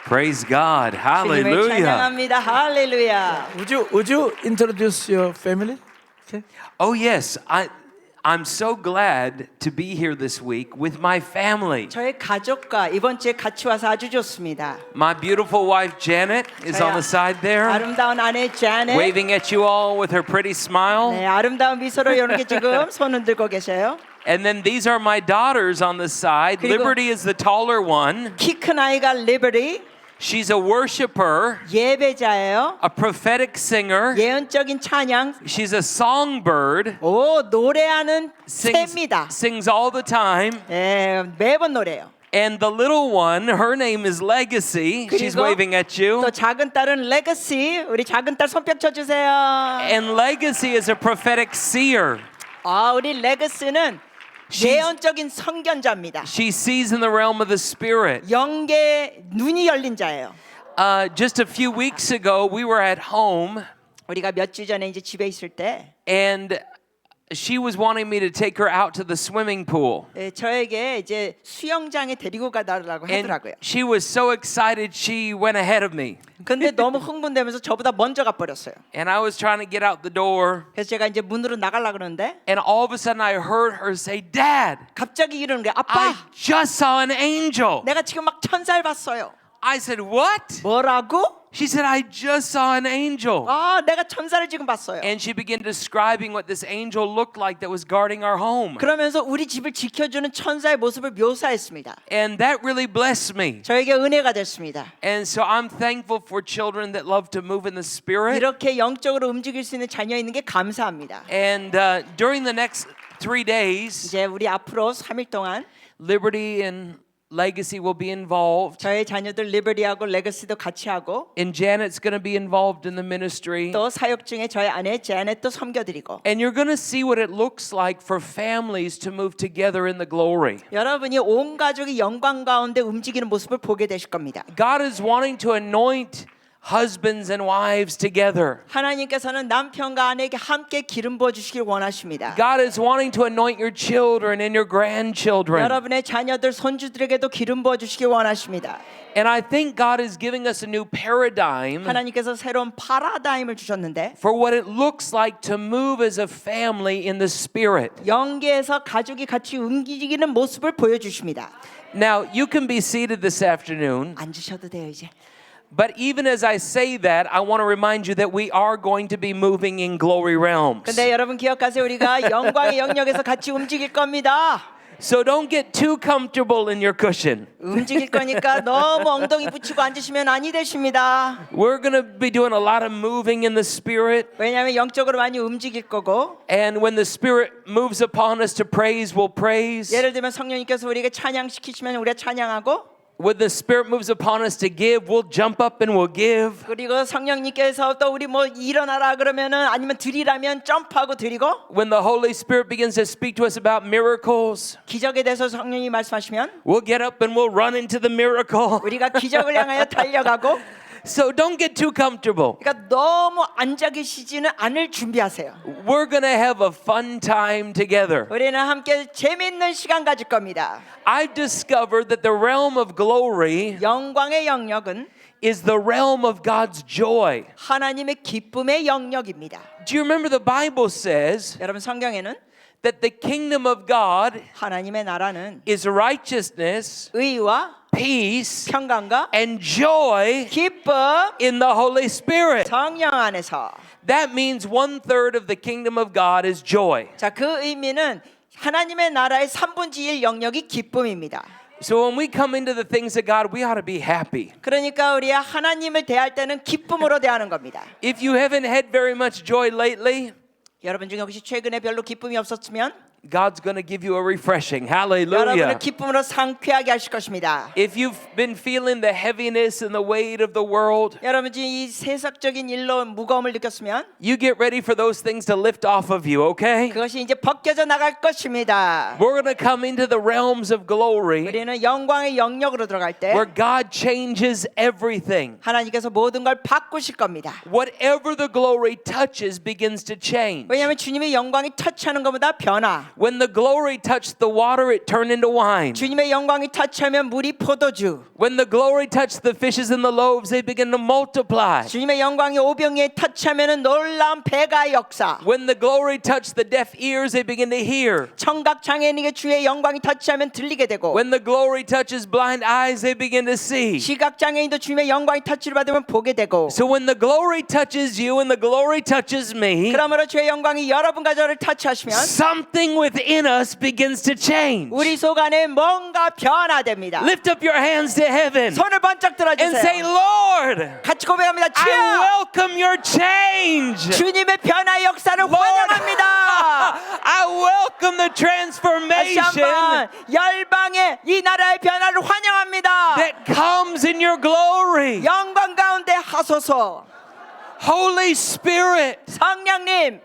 Praise God. 주님을 Hallelujah. 찬양합니다. 할렐루야. Would you introduce your family? Okay. Oh, yes. I'm so glad to be here this week with my family. 저의 가족과 이번 주에 같이 와서 아주 좋습니다. My beautiful wife Janet is on the side there, 아름다운 아내 자넷. waving at you all with her pretty smile. 네, 아름다운 미소로 이렇게 지금 손 흔들고 계세요. And then these are my daughters on the side. 그리고- Liberty is the taller one. 키 큰 아이가 리버티, She's a worshiper, 예배자예요. a prophetic singer. 예언적인 찬양, She's a songbird. 오 노래하는 새입니다. Sings all the time. 네, 매번 노래요. And the little one, her name is Legacy. She's 그리고 waving at you. 또 작은 딸은 레거시. 우리 작은 딸 손뼉 쳐주세요. And Legacy is a prophetic seer. 아, 우리 레거시는 예언적인 선견자입니다. She sees in the realm of the spirit. 영계 눈이 열린 자예요. Just a few weeks ago, we were at home, 우리가 몇 주 전에 이제 집에 있을 때 and she was wanting me to take her out to the swimming pool. 저에게 이제 수영장에 데리고 가달라고 And 하더라고요. she was so excited, she went ahead of me. 근데 너무 흥분되면서 저보다 먼저 가버렸어요. And I was trying to get out the door, 그래서 제가 이제 문으로 나가려고 그러는데 and all of a sudden I heard her say, Dad, 갑자기 이러는 거야. I 아빠, just saw an angel. 내가 지금 막 천사를 봤어요. I said, What? 뭐라고? She said, I just saw an angel. 아, 내가 천사를 지금 봤어요. And she began describing what this angel looked like that was guarding our home. 그러면서 우리 집을 지켜주는 천사의 모습을 묘사했습니다. And that really blessed me. 저에게 은혜가 됐습니다. And so I'm thankful for children that love to move in the spirit. 이렇게 영적으로 움직일 수 있는 자녀 있는 게 감사합니다. And during the next 3 days, 이제 우리 앞으로 3일 동안 Liberty and Legacy will be involved. 저희 자녀들 리버리하고 레거시도 같이 하고 And Janet's going to be involved in the ministry. 또 사역 중에 저희 아내 제넷도 섬겨드리고 And you're going to see what it looks like for families to move together in the glory. 여러분이 온 가족이 영광 가운데 움직이는 모습을 보게 되실 겁니다. God is wanting to anoint husbands and wives together. 하나님께서는 남편과 아내에게 함께 기름 부어 주시길 원하십니다. God is wanting to anoint your children and your grandchildren. 여러분의 자녀들 손주들에게도 기름 부어 주시길 원하십니다. And I think God is giving us a new paradigm 하나님께서 새로운 파라다임을 주셨는데 for what it looks like to move as a family in the spirit. 영계에서 가족이 같이 움직이는 모습을 보여주십니다. Now, you can be seated this afternoon, 앉으셔도 돼요 이제. but even as I say that, I want to remind you that we are going to be moving in glory realms. 근데 여러분 기억하세요. 우리가 영광의 영역에서 같이 움직일 겁니다. So don't get too comfortable in your cushion. 움직일 거니까 너무 엉덩이 붙이고 앉으시면 아니 되십니다. We're going to be doing a lot of moving in the spirit. 왜냐하면 영적으로 많이 움직일 거고 And when the Spirit moves upon us to praise, we'll praise. 예를 들면 성령님께서 우리에게 찬양시키시면 우리가 찬양하고 When the Spirit moves upon us to give, we'll jump up and we'll give. 그리고 성령님께서 또 우리 뭐 일어나라 그러면은 아니면 드리라면 점프하고 드리고 When the Holy Spirit begins to speak to us about miracles, 기적에 대해서 성령이 말씀하시면 we'll get up and we'll run into the miracle. 우리가 기적을 향하여 달려가고 So don't get too comfortable. 그러니까 너무 앉아 계시지는 않을 준비하세요. We're going to have a fun time together. 우리는 함께 재미있는 시간 가질 겁니다. I've discovered that the realm of glory 영광의 영역은 is the realm of God's joy. 하나님의 기쁨의 영역입니다. Do you remember the Bible says 여러분 성경에는 that the kingdom of God 하나님의 나라는 is righteousness, 의와 peace, 평강과 and joy 기쁨 in the Holy Spirit. 성령 안에서. That means 1/3 of the kingdom of God is joy. 자, 그 의미는 하나님의 나라의 3분의 1 영역이 기쁨입니다. So when we come into the things of God, we ought to be happy. 그러니까 우리 하나님을 대할 때는 기쁨으로 대하는 겁니다. If you haven't had very much joy lately, 여러분 중에 혹시 최근에 별로 기쁨이 없었으면 God's going to give you a refreshing. 여러분을 Hallelujah. 기쁨으로 상쾌하게 하실 것입니다. If you've been feeling the heaviness and the weight of the world, 여러분 이 세상적인 일로 무거움을 느꼈으면 you get ready for those things to lift off of you, okay? 그것이 이제 벗겨져 나갈 것입니다. We're going to come into the realms of glory 우리는 영광의 영역으로 들어갈 때 where God changes everything. 하나님께서 모든 걸 바꾸실 겁니다. Whatever the glory touches begins to change. 왜냐하면 주님의 영광이 터치하는 것보다 변화 When the glory touched the water, it turned into wine. 주님의 영광이 터치하면 물이 포도주. When the glory touched the fishes and the loaves, they began to multiply. 주님의 영광이 오병이에 터치하면 놀라운 배가 역사. When the glory touched the deaf ears, they begin to hear. 청각 장애인에게 주의 영광이 터치하면 들리게 되고 When the glory touches blind eyes, they begin to see. 시각 장애인도 주님의 영광이 터치를 받으면 보게 되고 So when the glory touches you and the glory touches me, 그러므로 주의 영광이 여러분과 저를 터치하시면 something within us begins to change. 우리 속 안에 뭔가 변화됩니다. Lift up your hands to heaven 손을 번쩍 and say, 들어주세요. Lord, 같이 고백합니다. I 주여, welcome your change. 주님의 변화의 역사를 Lord, 환영합니다. I welcome the 다시 transformation 한번 열방의 이 나라의 변화를 환영합니다. that comes in your glory. 영광 가운데 하소서. Holy Spirit, 성령님,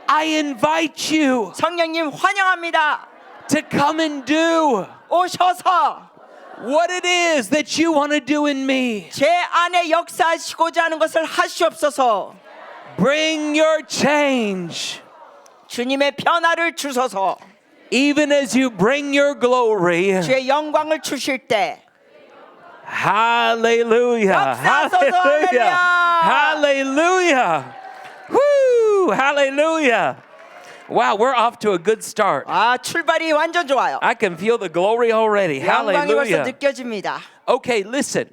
I invite you 성령님 환영합니다. to come and do 오셔서 what it is that you want to do in me. 제 안에 역사하시고자 하는 것을 하시옵소서. Bring your change. 주님의 변화를 주소서. Even as you bring your glory. 주의 영광을 주실 때 Hallelujah. 역사하소서. Hallelujah. Hallelujah. Woo! Hallelujah. Wow, we're off to a good start. 출발이 완전 좋아요. I can feel the glory already. 영광이 벌써 Hallelujah. 느껴집니다. Okay, listen.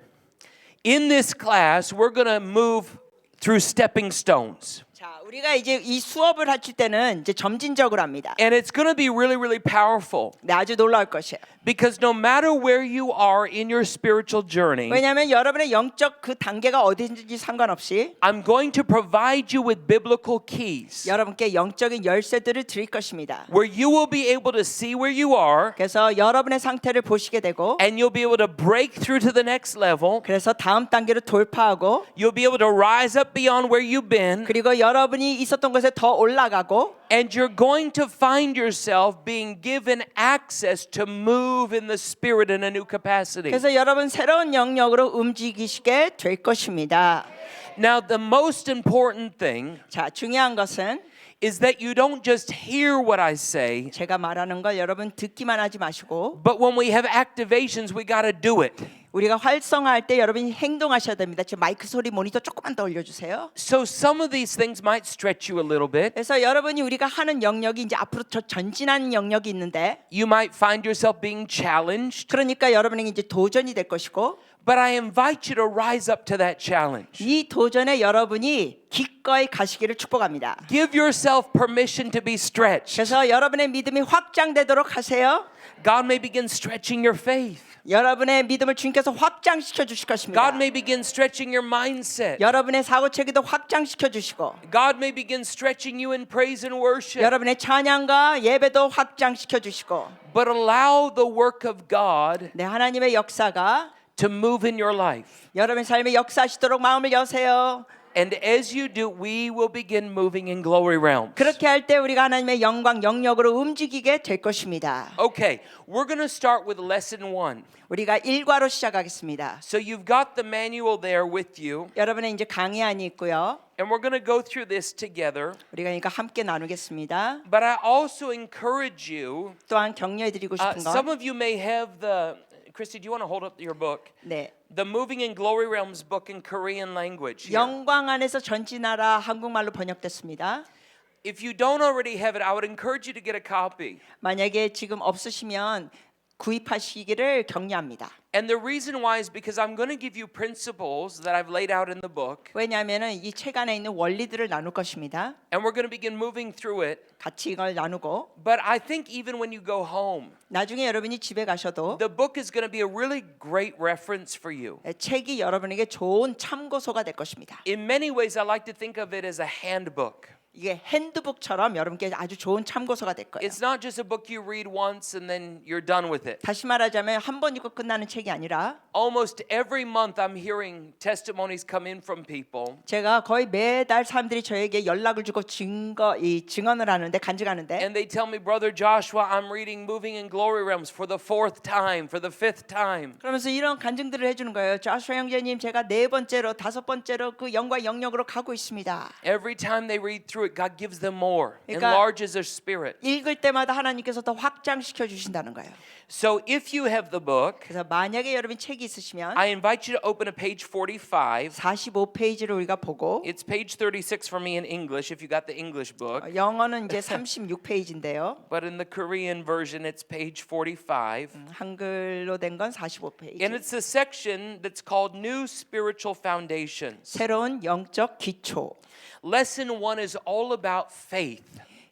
In this class, we're going to move through stepping stones. 자, 우리가 이제 이 수업을 하실 때는 이제 점진적으로 합니다. And it's going to be really, really powerful. 네, 아주 놀라울 것이에요. Because no matter where you are in your spiritual journey, 왜냐하면 여러분의 영적 그 단계가 어디든지 상관없이 I'm going to provide you with biblical keys 여러분께 영적인 열쇠들을 드릴 것입니다. where you will be able to see where you are 그래서 여러분의 상태를 보시게 되고 and you'll be able to break through to the next level. 그래서 다음 단계로 돌파하고 You'll be able to rise up beyond where you've been. 그리고 여러분이 있었던 곳에 더 올라가고 And you're going to find yourself being given access to move in the Spirit in a new capacity. 그래서 여러분 새로운 영역으로 움직이시게 될 것입니다. Now, the most important thing 자, 중요한 것은 is that you don't just hear what I say, 제가 말하는 걸 여러분 듣기만 하지 마시고 but when we have activations, we got to do it. 우리가 활성화할 때 여러분이 행동하셔야 됩니다. 지금 마이크 소리 모니터 조금만 더 올려주세요. So some of these things might stretch you a little bit. 그래서 여러분이 우리가 하는 영역이 이제 앞으로 더 전진하는 영역이 있는데 You might find yourself being challenged, 그러니까 여러분에게 이제 도전이 될 것이고 but I invite you to rise up to that challenge. 이 도전에 여러분이 기꺼이 가시기를 축복합니다. Give yourself permission to be stretched. 그래서 여러분의 믿음이 확장되도록 하세요. God may begin stretching your faith. 여러분의 믿음을 주님께서 확장시켜 주실 것입니다. God may begin stretching your mindset. 여러분의 사고체계도 확장시켜 주시고 God may begin stretching you in praise and worship. 여러분의 찬양과 예배도 확장시켜 주시고 But allow the work of God 네, 하나님의 역사가 to move in your life. 여러분의 삶에 역사하시도록 마음을 여세요. And as you do, we will begin moving in glory realms. 그렇게 할 때 우리가 하나님의 영광 영역으로 움직이게 될 것입니다. Okay, we're going to start with lesson 1. 우리가 1과로 시작하겠습니다. So you've got the manual there with you, 여러분의 이제 강의안이 있고요. and we're going to go through this together. 우리가 그러니까 함께 나누겠습니다. But I also encourage you, 또한 격려해드리고 싶은 some 건 of you may have the, Christy, do you want to hold up your book? 네, The Moving in Glory Realms book in Korean language. Here. 영광 안에서 전진하라 한국말로 번역됐습니다. If you don't already have it, I would encourage you to get a copy. 만약에 지금 없으시면 구입하시기를 격려합니다. And the reason why is because I'm going to give you principles that I've laid out in the book, 왜냐하면 이 책 안에 있는 원리들을 나눌 것입니다. and we're going to begin moving through it. 같이 이걸 나누고 But I think even when you go home, 나중에 여러분이 집에 가셔도 the book is going to be a really great reference for you. 책이 여러분에게 좋은 참고서가 될 것입니다. In many ways, I like to think of it as a handbook. 이게 핸드북처럼 여러분께 아주 좋은 참고서가 될 거예요. It's not just a book you read once and then you're done with it. 다시 말하자면 한 번 읽고 끝나는 책이 아니라 Almost every month, I'm hearing testimonies come in from people. 제가 거의 매달 사람들이 저에게 연락을 주고 증언을 하는데 간증하는데 And they tell me, Brother Joshua, I'm reading Moving in Glory Realms for the 4th time, for the 5th time. 그러면서 이런 간증들을 해주는 거예요. 자슈아 형제님 제가 4번째로 5번째로 그 영광 영역으로 가고 있습니다. Every time they read through it, Spirit, God gives them more, 그러니까 enlarges their spirit. 읽을 때마다 하나님께서 더 확장시켜 주신다는 거예요. So if you have the book, 그래서 만약에 여러분 책이 있으시면 I invite you to open to page 45. 45페이지를 우리가 보고 It's page 36 for me in English if you got the English book. 영어는 이제 36페이지인데요. But in the Korean version, it's page 45. 한글로 된 건 45페이지. And it's a section that's called New Spiritual Foundations. 새로운 영적 기초. Lesson 1 is all about faith.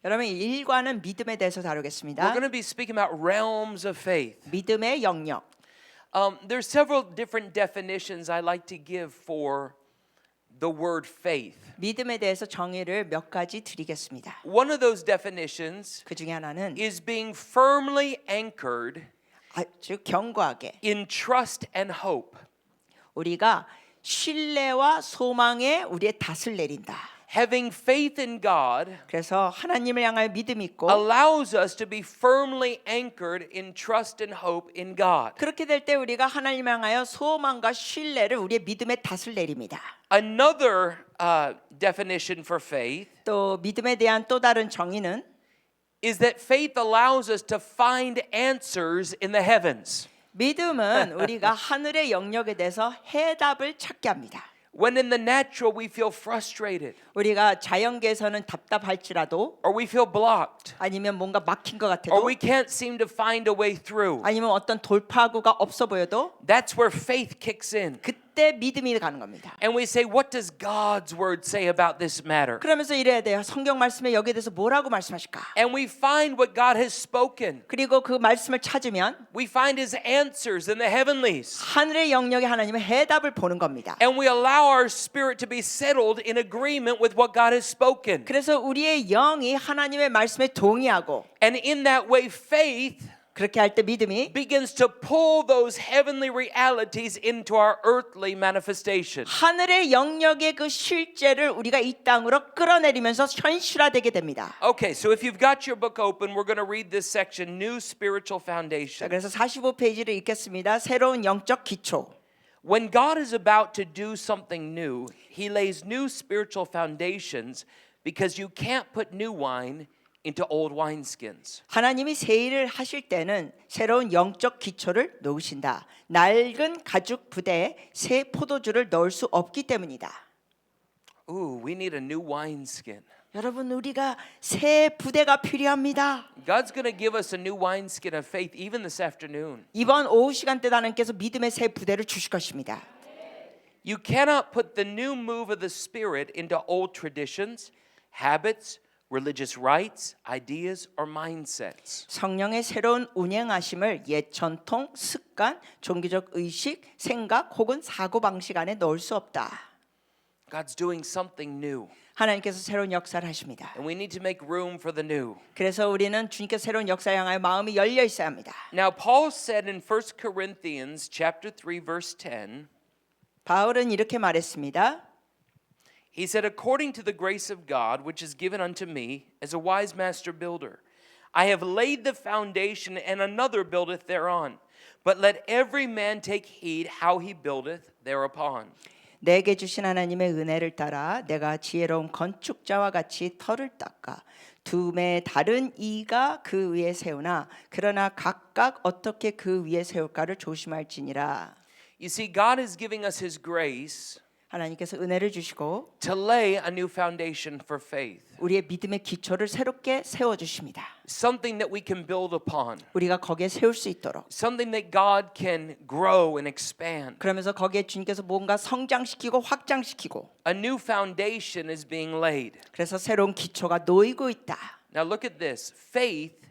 여러분 1과는 믿음에 대해서 We're 다루겠습니다. going to be speaking about realms of faith. 믿음의 영역. There's several different definitions I like to give for the word faith. 믿음에 대해서 정의를 몇 가지 드리겠습니다. One of those definitions 그 중에 하나는 is being firmly anchored 아주 견고하게 in trust and hope. 우리가 신뢰와 소망에 우리의 닷을 내린다. Having faith in God 그래서 하나님을 향하여 믿음이 있고 allows us to be firmly anchored in trust and hope in God. 그렇게 될 때 우리가 하나님을 향하여 소망과 신뢰를 우리의 믿음의 닷을 내립니다. Another definition for faith 또 믿음에 대한 또 다른 정의는 is that faith allows us to find answers in the heavens. 믿음은 우리가 하늘의 영역에 대해서 해답을 찾게 합니다. When in the natural we feel frustrated 우리가 자연계에서는 답답할지라도 or we feel blocked 아니면 뭔가 막힌 것 or 같아도 we can't seem to find a way through, 아니면 어떤 돌파구가 없어 보여도 that's where faith kicks in. 그때 믿음이 가는 겁니다. And we say, what does God's word say about this matter? 그러면서 이래야 돼요. 성경 말씀에 여기에 대해서 뭐라고 말씀하실까? And we find what God has spoken. 그리고 그 말씀을 찾으면 We find his answers in the heavenlies. 하늘의 영역에 하나님의 해답을 보는 겁니다. And we allow our spirit to be settled in agreement with what God has spoken. 그래서 우리의 영이 하나님의 말씀에 동의하고 And in that way, faith 그렇게 할 때 믿음이 begins to pull those heavenly realities into our earthly manifestation. 하늘의 영역의 그 실제를 우리가 이 땅으로 끌어내리면서 현실화되게 됩니다. Okay, so if you've got your book open, we're going to read this section, New Spiritual 자, Foundation. 그래서 45페이지를 읽겠습니다. 새로운 영적 기초. When God is about to do something new, he lays new spiritual foundations because you can't put new wine into old wineskins. 하나님이 새 일을 하실 때는 새로운 영적 기초를 놓으신다. 낡은 가죽 부대에 새 포도주를 넣을 수 없기 때문이다. Ooh, we need a new wineskin. 여러분 우리가 새 부대가 필요합니다. God's going to give us a new wineskin of faith even this afternoon. 이번 오후 시간대 하나님께서 믿음의 새 부대를 주실 것입니다. You cannot put the new move of the Spirit into old traditions, habits, religious rites, ideas, or mindsets. 성령의 새로운 운행하심을 옛 전통, 습관, 종교적 의식, 생각 혹은 사고 방식 안에 넣을 수 없다. God's doing something new, 하나님께서 새로운 역사를 하십니다. and we need to make room for the new. 그래서 우리는 주님께서 새로운 역사를 향하여 마음이 열려 있어야 합니다. Now, Paul said in 1 Corinthians chapter 3, verse 10, 바울은 이렇게 말했습니다. he said, according to the grace of God, which is given unto me as a wise master builder, I have laid the foundation, and another buildeth thereon. But let every man take heed how he buildeth thereupon. 내게 주신 하나님의 은혜를 따라 내가 지혜로운 건축자와 같이 터를 닦아 두 매 다른 이가 그 위에 세우나 그러나 각각 어떻게 그 위에 세울까를 조심할지니라. You see, God is giving us his grace 하나님께서 은혜를 주시고 to lay a new foundation for faith, 우리의 믿음의 기초를 새롭게 세워 주십니다. something that we can build upon, 우리가 거기에 세울 수 있도록. something that God can grow and expand. 그러면서 거기에 주님께서 뭔가 성장시키고 확장시키고 A new foundation is being laid. 그래서 새로운 기초가 놓이고 있다. Now look at this. Faith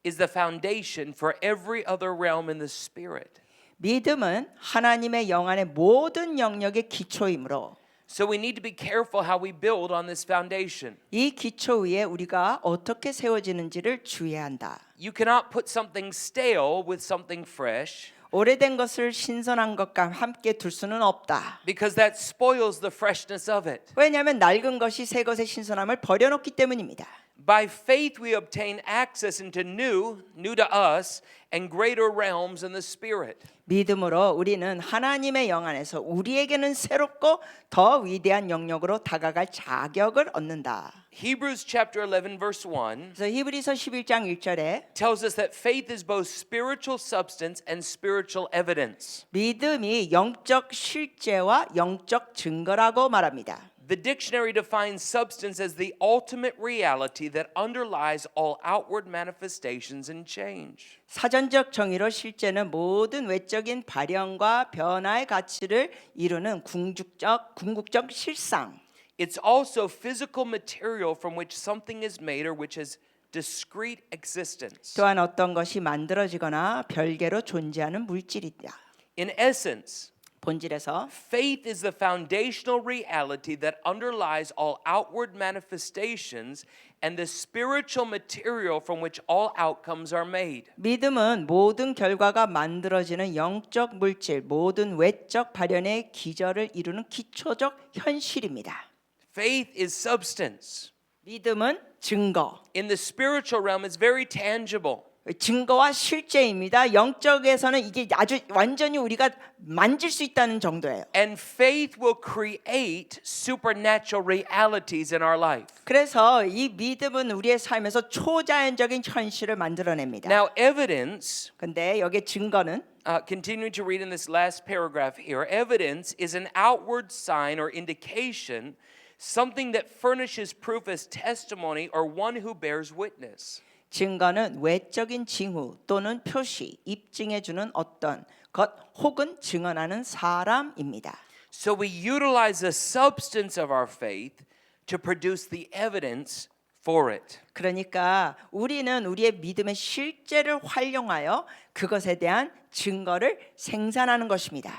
is the foundation for every other realm in the spirit. 믿음은 하나님의 영 안의 모든 영역의 기초이므로 So we need to be careful how we build on this foundation. 이 기초 위에 우리가 어떻게 세워지는지를 주의해야 한다. You cannot put something stale with something fresh 오래된 것을 신선한 것과 함께 둘 수는 없다. because that spoils the freshness of it. 왜냐하면 낡은 것이 새 것의 신선함을 버려놓기 때문입니다. By faith we obtain access into new to us, and greater realms in the Spirit. 믿음으로 우리는 하나님의 영 안에서 우리에게는 새롭고 더 위대한 영역으로 다가갈 자격을 얻는다. Hebrews chapter 11 verse 1 그래서 히브리서 11장 1절에 tells us that faith is both spiritual substance and spiritual evidence. 믿음이 영적 실제와 영적 증거라고 말합니다. The dictionary defines substance as the ultimate reality that underlies all outward manifestations and change. 사전적 정의로 실제는 모든 외적인 발현과 변화의 가치를 이루는 궁극적 실상. It's also physical material from which something is made or which has discrete existence. 또한 어떤 것이 만들어지거나 별개로 존재하는 물질이다. In essence, 본질에서 faith is the foundational reality that underlies all outward manifestations and the spiritual material from which all outcomes are made. 믿음은 모든 결과가 만들어지는 영적 물질, 모든 외적 발현의 기저를 이루는 기초적 현실입니다. Faith is substance. 믿음은 증거. In the spiritual realm, it's very tangible. 증거와 실제입니다. 영적에서는 이게 아주 완전히 우리가 만질 수 있다는 정도예요. And faith will create supernatural realities in our life. 그래서 이 믿음은 우리의 삶에서 초자연적인 현실을 만들어냅니다. Now, evidence, 근데 여기에 증거는 continuing to read in this last paragraph here, evidence is an outward sign or indication, something that furnishes proof as testimony or one who bears witness. 증거는 외적인 징후 또는 표시, 입증해 주는 어떤 것 혹은 증언하는 사람입니다. So we utilize the substance of our faith to produce the evidence for it. 그러니까 우리는 우리의 믿음의 실제를 활용하여 그것에 대한 증거를 생산하는 것입니다.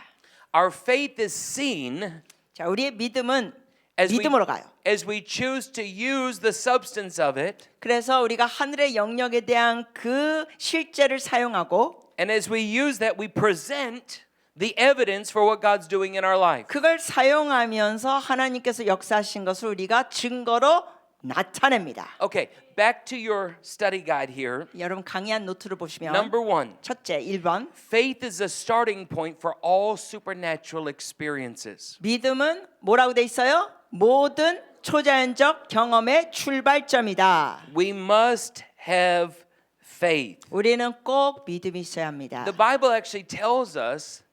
Our faith is seen 자, 우리의 믿음은 as 믿음으로 가요. as we choose to use the substance of it, 그래서 우리가 하늘의 영역에 대한 그 실제를 사용하고 and as we use that, we present the evidence for what God's doing in our life. 그걸 사용하면서 하나님께서 역사하신 것을 우리가 증거로 나타냅니다. Okay, back to your study guide here. 여러분 강의한 노트를 보시면 Number 1, 첫째 1번 faith is a starting point for all supernatural experiences. 믿음은 뭐라고 돼 있어요? 모든 초자연적 경험의 출발점이다. We must have faith. 우리는 꼭 믿음이 있어야 합니다. The Bible actually tells us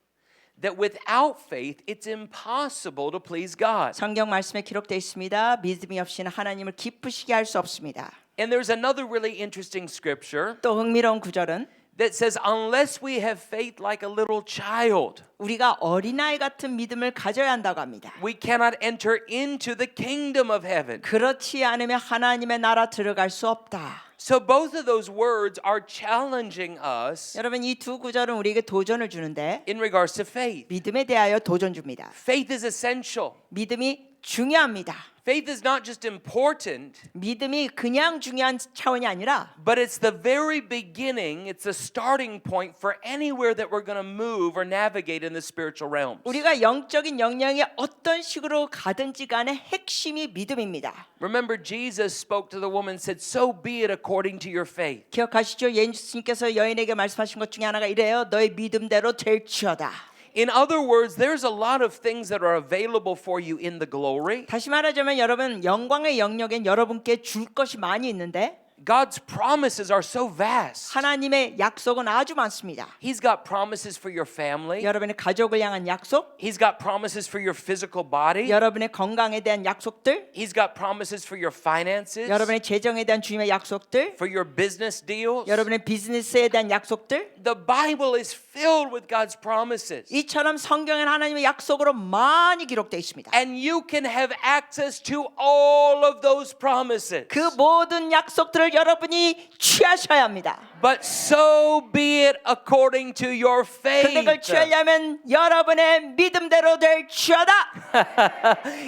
that without faith, it's impossible to please God. 성경 말씀에 기록되어 있습니다. 믿음이 없이는 하나님을 기쁘시게 할 수 없습니다. And there's another really interesting scripture 또 흥미로운 구절은 that says, unless we have faith like a little child, 우리가 어린아이 같은 믿음을 가져야 한다고 합니다. we cannot enter into the kingdom of heaven. 그렇지 않으면 하나님의 나라 들어갈 수 없다. So both of those words are challenging us 여러분 이 두 구절은 우리에게 도전을 주는데 in regards to faith. 믿음에 대하여 도전 줍니다. Faith is essential. 믿음이 중요합니다. Faith is not just important, 믿음이 그냥 중요한 차원이 아니라 but it's the very beginning, it's the starting point for anywhere that we're going to move or navigate in the spiritual realms. 우리가 영적인 영역에 어떤 식으로 가든지 간에 핵심이 믿음입니다. Remember, Jesus spoke to the woman and said, so be it according to your faith. 기억하시죠? 예수님께서 여인에게 말씀하신 것 중에 하나가 이래요. 너의 믿음대로 될지어다. In other words, there's a lot of things that are available for you in the glory. 다시 말하자면 여러분 영광의 영역엔 여러분께 줄 것이 많이 있는데 God's promises are so vast. 하나님의 약속은 아주 많습니다. He's got promises for your family. 여러분의 가족을 향한 약속, He's got promises for your physical body. 여러분의 건강에 대한 약속들, He's got promises for your finances, 여러분의 재정에 대한 주님의 약속들, for your business deals. 여러분의 비즈니스에 대한 약속들. The Bible is filled with God's promises. 이처럼 성경엔 하나님의 약속으로 많이 기록되어 있습니다. And you can have access to all of those promises. 그 모든 약속들을 여러분이 취하셔야 합니다. But so be it according to your faith. 근데 그걸 취하려면 여러분의 믿음대로 될지어다.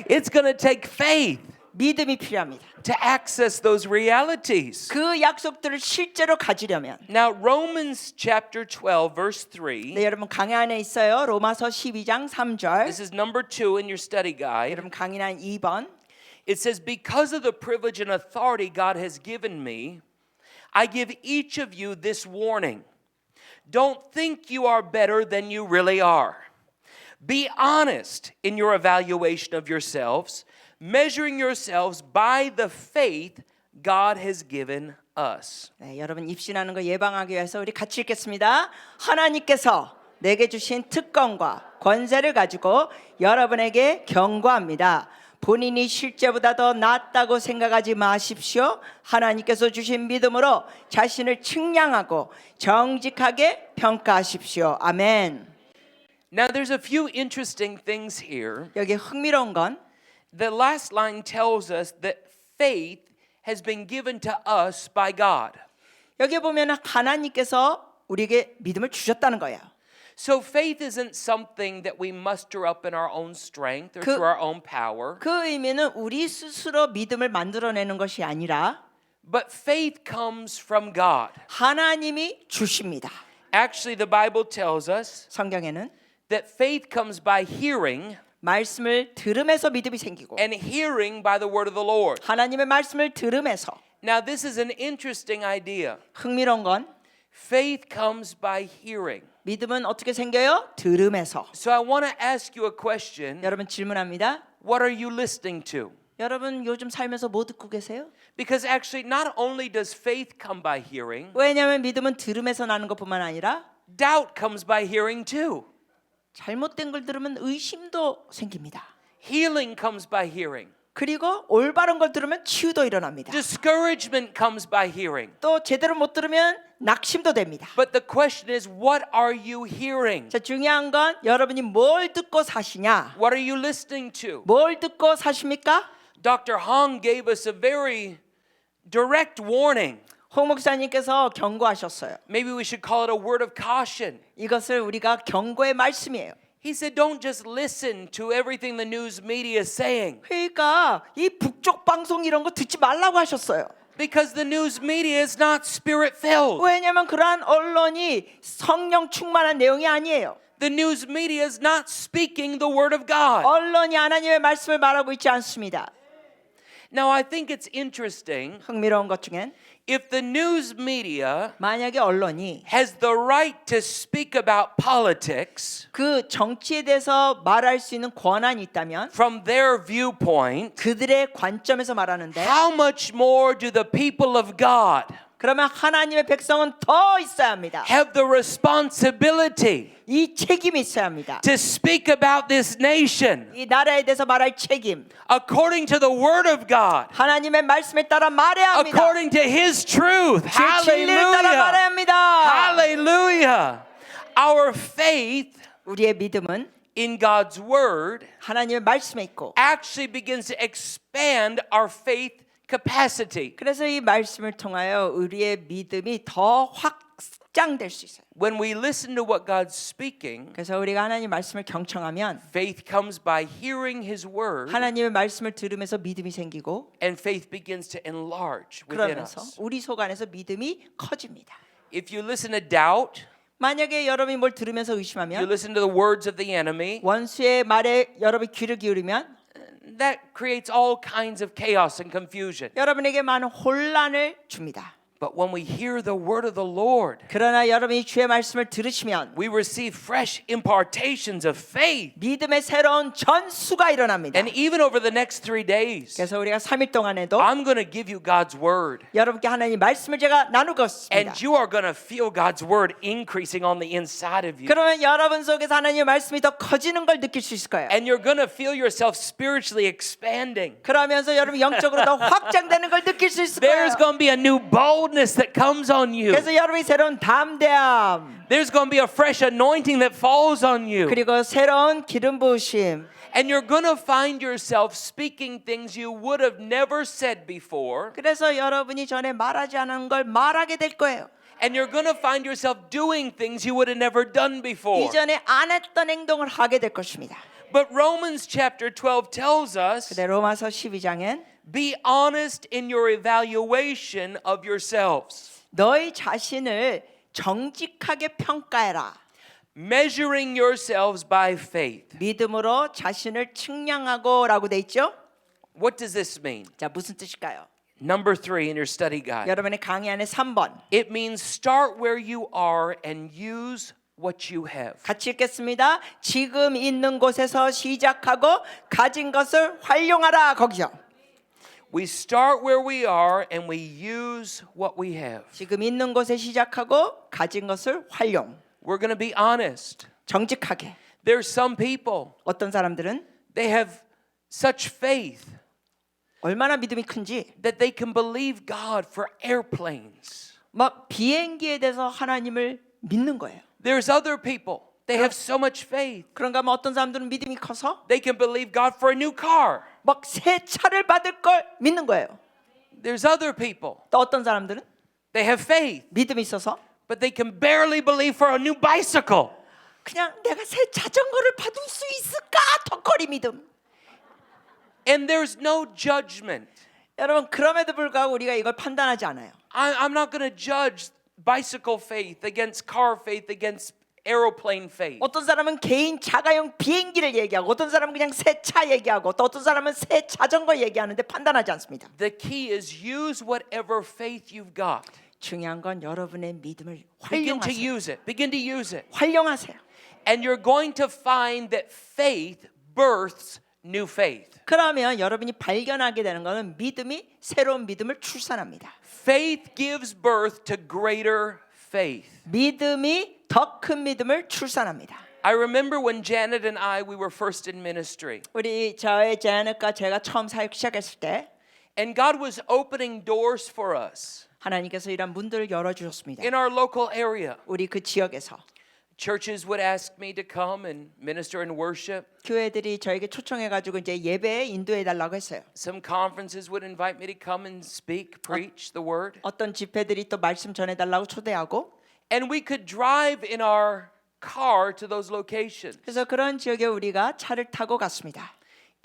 It's going to take faith 믿음이 필요합니다. to access those realities. 그 약속들을 실제로 가지려면 Now Romans chapter 12 verse 3. 네, 여러분 강의 안에 있어요. 로마서 12장 3절. This is number 2 in your study guide. 여러분 강의는 2번. It says, because of the privilege and authority God has given me, I give each of you this warning. Don't think you are better than you really are. Be honest in your evaluation of yourselves, measuring yourselves by the faith God has given us. 네, 여러분 입신하는 거 예방하기 위해서 우리 같이 읽겠습니다. 하나님께서 내게 주신 특권과 권세를 가지고 여러분에게 경고합니다. 본인이 실제보다 더 낫다고 생각하지 마십시오. 하나님께서 주신 믿음으로 자신을 측량하고 정직하게 평가하십시오. 아멘. Now there's a few interesting things here. 여기 흥미로운 건 The last line tells us that faith has been given to us by God. 여기 보면 하나님께서 우리에게 믿음을 주셨다는 거예요. So faith isn't something that we muster up in our own strength or through our own power. 그 의미는 우리 스스로 믿음을 만들어내는 것이 아니라 But faith comes from God. 하나님이 주십니다. Actually, the Bible tells us 성경에는 that faith comes by hearing, 말씀을 들음에서 믿음이 생기고 and hearing by the word of the Lord. 하나님의 말씀을 들음에서 Now, this is an interesting idea. 흥미로운 건 Faith comes by hearing. 믿음은 어떻게 생겨요? 들음에서. So I want to ask you a question. 여러분 질문합니다. What are you listening to? 여러분 요즘 살면서 뭐 듣고 계세요? Because actually, not only does faith come by hearing, 왜냐하면 믿음은 들음에서 나는 것뿐만 아니라 doubt comes by hearing too. 잘못된 걸 들으면 의심도 생깁니다. Healing comes by hearing. 그리고 올바른 걸 들으면 치유도 일어납니다. Discouragement comes by hearing. 또 제대로 못 들으면 낙심도 됩니다. But the question is, what are you hearing? 자, 중요한 건 여러분이 뭘 듣고 사시냐? What are you listening to? 뭘 듣고 사십니까? Dr. Hong gave us a very direct warning. 홍 목사님께서 경고하셨어요. Maybe we should call it a word of caution. 이것을 우리가 경고의 말씀이에요. He said, don't just listen to everything the news media is saying. 그러니까 이 북쪽 방송 이런 거 듣지 말라고 하셨어요. Because the news media is not spirit filled. 왜냐하면 그러한 언론이 성령 충만한 내용이 아니에요. The news media is not speaking the word of God. 언론이 하나님의 말씀을 말하고 있지 않습니다. Now, I think it's interesting 흥미로운 것 중엔 if the news media 만약에 언론이 has the right to speak about politics 그 정치에 대해서 말할 수 있는 권한이 있다면 from their viewpoint, 그들의 관점에서 말하는데 how much more do the people of God 그러면 하나님의 백성은 더 있어야 합니다. have the responsibility 이 책임이 있어야 합니다. to speak about this nation 이 나라에 대해서 말할 책임 according to the word of God, 하나님의 말씀에 따라 말해야 합니다. according to his truth. 그 진리를 따라 말해야 Hallelujah. 합니다. Hallelujah. Our faith 우리의 믿음은 in God's word 하나님의 말씀에 있고 actually begins to expand our faith capacity. 그래서 이 말씀을 통하여 우리의 믿음이 더 확장될 수 있어요. When we listen to what God's speaking, 그래서 우리가 하나님 말씀을 경청하면 faith comes by hearing his word, 하나님의 말씀을 들으면서 믿음이 생기고 and faith begins to enlarge within 그러면서 us. 우리 속 안에서 믿음이 커집니다. If you listen to doubt, 만약에 여러분이 뭘 들으면서 you 의심하면 listen to the words of the enemy, 원수의 말에 여러분이 귀를 기울이면 that creates all kinds of chaos and confusion. 여러분에게 많은 혼란을 줍니다. But when we hear the word of the Lord, 그러나 여러분이 주의 말씀을 들으시면 we receive fresh impartations of faith. 믿음의 새로운 전수가 일어납니다. And even over the next 3 days, 그래서 우리가 3일 동안에도 I'm going to give you God's word. 여러분께 하나님 말씀을 제가 나누겠습니다. And you are going to feel God's word increasing on the inside of you. 그러면 여러분 속에서 하나님의 말씀이 더 커지는 걸 느낄 수 있을 거예요. And you're going to feel yourself spiritually expanding. 그러면서 여러분 영적으로 더 확장되는 걸 느낄 수 있을 거예요. There's going to be a new boldness that comes on you. 그래서 여러분이 새로운 담대함 There's going to be a fresh anointing that falls on you. 그리고 새로운 기름 부으심 And you're going to find yourself speaking things you would have never said before. 그래서 여러분이 전에 말하지 않은 걸 말하게 될 거예요. And you're going to find yourself doing things you would have never done before. 이전에 안 했던 행동을 하게 될 것입니다. But Romans chapter 12 tells us, 근데 로마서 12장엔 be honest in your evaluation of yourselves, 너희 자신을 정직하게 평가해라. measuring yourselves by faith. 믿음으로 자신을 측량하고라고 돼 있죠? What does this mean? 자, 무슨 뜻일까요? Number 3 in your study guide. 여러분의 강의 안에 3번 It means start where you are and use what you have. 같이 읽겠습니다. 지금 있는 곳에서 시작하고 가진 것을 활용하라. 거기서 We start where we are and we use what we have. 지금 있는 곳에 시작하고 가진 것을 활용. We're going to be honest. 정직하게. There's some people, 어떤 사람들은 they have such faith 얼마나 믿음이 큰지 that they can believe God for airplanes. 막 비행기에 대해서 하나님을 믿는 거예요. There's other people, they have so much faith. 그런가 하면 어떤 사람들은 믿음이 커서 They can believe God for a new car. 막 새 차를 받을 걸 믿는 거예요. There's other people, 또 어떤 사람들은 they have faith, 믿음이 있어서 but they can barely believe for a new bicycle. 그냥 내가 새 자전거를 받을 수 있을까? 턱걸이 믿음. And there's no judgment. 여러분 그럼에도 불구하고 우리가 이걸 판단하지 않아요. I'm not going to judge bicycle faith against car faith against aeroplane faith. 어떤 사람은 개인 자가용 비행기를 얘기하고 어떤 사람은 그냥 새 차 얘기하고 또 어떤 사람은 새 자전거 얘기하는데 판단하지 않습니다. The key is use whatever faith you've got. 중요한 건 여러분의 믿음을 Begin to 활용하세요. use it. Begin to use it. 활용하세요. And you're going to find that faith births new faith. 그러면 여러분이 발견하게 되는 것은 믿음이 새로운 믿음을 출산합니다. Faith gives birth to greater faith. 믿음이 더 큰 믿음을 출산합니다. I remember when Janet and I we were first in ministry. 우리 저의 제안과 제가 처음 사역 시작했을 때 And God was opening doors for us 하나님께서 이런 문들을 열어주셨습니다. in our local area. 우리 그 지역에서 Churches would ask me to come and minister and worship. 교회들이 저에게 초청해가지고 이제 예배에 인도해달라고 했어요. Some conferences would invite me to come and speak, preach the word. 어떤 집회들이 또 말씀 전해달라고 초대하고 And we could drive in our car to those locations. 그래서 그런 지역에 우리가 차를 타고 갔습니다.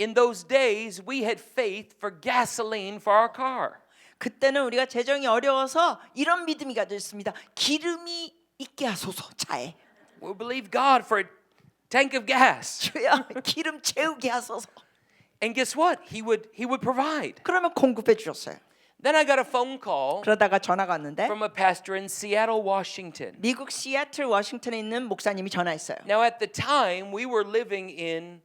In those days, we had faith for gasoline for our car. 그때는 우리가 재정이 어려워서 이런 믿음이 가져 있습니다. 기름이 있게 하소서 차에. We believe God for a tank of gas. 주여 기름 채우게 하소서. And guess what? He would provide. 그러면 공급해 주셨어요. Then I got a phone call 그러다가 전화가 왔는데 from a pastor in Seattle, Washington. 미국 시애틀 워싱턴에 있는 목사님이 전화했어요. Now at the time, we were living in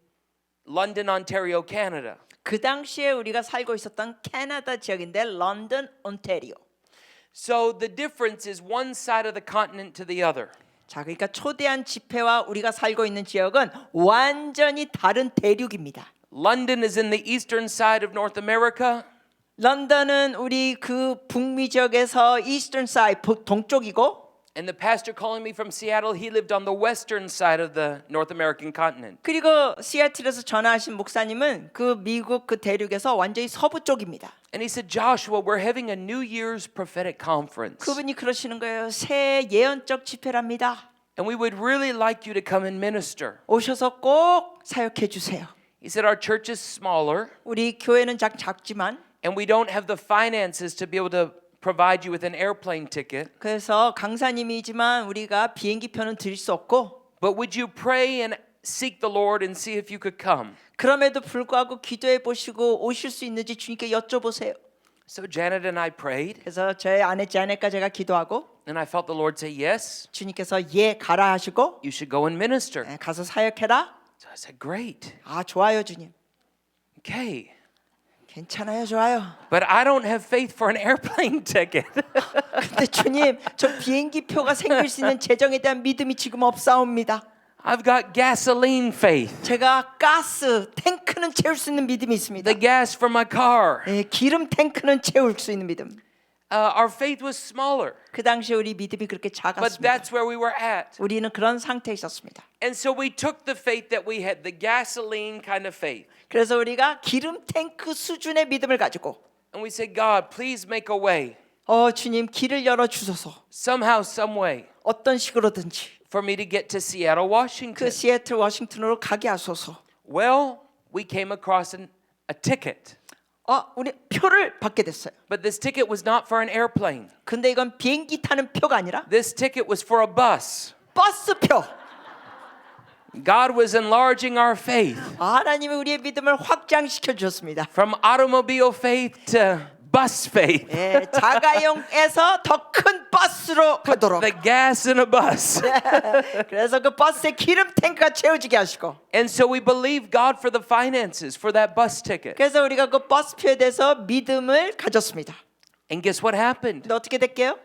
London, Ontario, Canada. 그 당시에 우리가 살고 있었던 캐나다 지역인데 런던, 온타리오. So the difference is one side of the continent to the other. 자, 그러니까 초대한 집회와 우리가 살고 있는 지역은 완전히 다른 대륙입니다. London is in the eastern side of North America. 런던은 우리 그 북미 지역에서 이스턴 사이드 동쪽이고 And the pastor calling me from Seattle, he lived on the western side of the North American continent. 그리고 시애틀에서 전화하신 목사님은 그 미국 그 대륙에서 완전히 서부 쪽입니다. And he said, Joshua, we're having a New Year's prophetic conference. 그분이 그러시는 거예요. 새해 예언적 집회랍니다. And we would really like you to come and minister. 오셔서 꼭 사역해 주세요. He said, our church is smaller, 우리 교회는 작지만 and we don't have the finances to be able to provide you with an airplane ticket. 그래서 강사님이지만 우리가 비행기 표는 드릴 수 없고 But would you pray and seek the Lord and see if you could come? 그럼에도 불구하고 기도해 보시고 오실 수 있는지 주님께 여쭤보세요. So Janet and I prayed, 그래서 저의 아내 제넷과 제가 기도하고 and I felt the Lord say, yes, 주님께서 예 가라 하시고 you should go and minister. 가서 사역해라. So I said, great, 아 좋아요 주님. okay. 괜찮아요 좋아요. But I don't have faith for an airplane ticket. 근데 주님 저 비행기 표가 생길 수 있는 재정에 대한 믿음이 지금 없사옵니다. I've got gasoline faith, 제가 가스 탱크는 채울 수 있는 믿음이 있습니다. the gas for my car. 네, 기름 탱크는 채울 수 있는 믿음. Our faith was smaller, 그 당시에 우리 믿음이 그렇게 but 작았습니다. that's where we were at. 우리는 그런 상태에 있었습니다. And so we took the faith that we had, the gasoline kind of faith, 그래서 우리가 기름 탱크 수준의 믿음을 가지고 and we said, God, please make a way, 주님 길을 열어 주소서. somehow, some way, 어떤 식으로든지 for me to get to Seattle, 그 Washington. 시애틀 워싱턴으로 가게 하소서. Well, we came across a ticket, 우리 표를 받게 됐어요. but this ticket was not for an airplane. 근데 이건 비행기 타는 표가 아니라 This ticket was for a bus. 버스표. God was enlarging our faith 하나님이 우리의 믿음을 확장시켜 주셨습니다. from automobile faith to bus faith. 예, 자가용에서 더 큰 버스로 가도록. The gas in a bus. 그래서 그 버스에 기름 탱크가 채워지게 하시고. And so we believe God for the finances for that bus ticket. 그래서 우리가 그 버스표에 대해서 믿음을 가졌습니다. And guess what happened? 근데 어떻게 됐게요?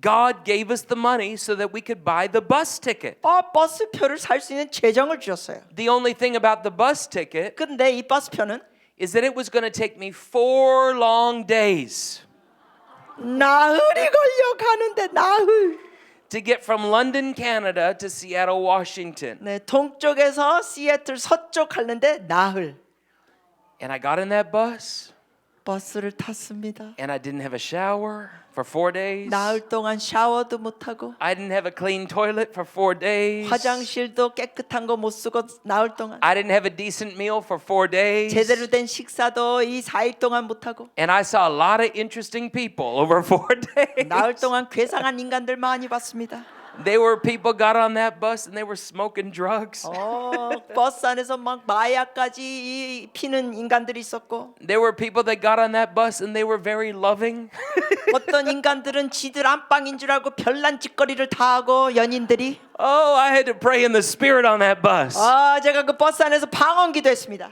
God gave us the money so that we could buy the bus ticket. 버스표를 살 수 있는 재정을 주셨어요. The only thing about the bus ticket 근데 이 버스표는 is that it was going to take me 4 long days 나흘이 걸려 가는데 나흘. to get from London, Canada to Seattle, Washington. 네, 동쪽에서 시애틀 서쪽 가는데 나흘. And I got in that bus 버스를 탔습니다. and I didn't have a shower for 4 days. 나흘 동안 샤워도 못 하고 I didn't have a clean toilet for 4 days. 화장실도 깨끗한 거 못 쓰고 나흘 동안 I didn't have a decent meal for 4 days. 제대로 된 식사도 이 4일 동안 못 하고 And I saw a lot of interesting people over 4 days. 나흘 동안 괴상한 인간들 많이 봤습니다. They were people got on that bus and they were smoking drugs. 버스 안에서 막 마약까지 피는 인간들이 있었고 There were people that got on that bus and they were very loving. 어떤 인간들은 지들 안방인 줄 알고 별난 짓거리를 다 하고 연인들이 Oh, I had to pray in the spirit on that bus. 제가 그 버스 안에서 방언기도 했습니다.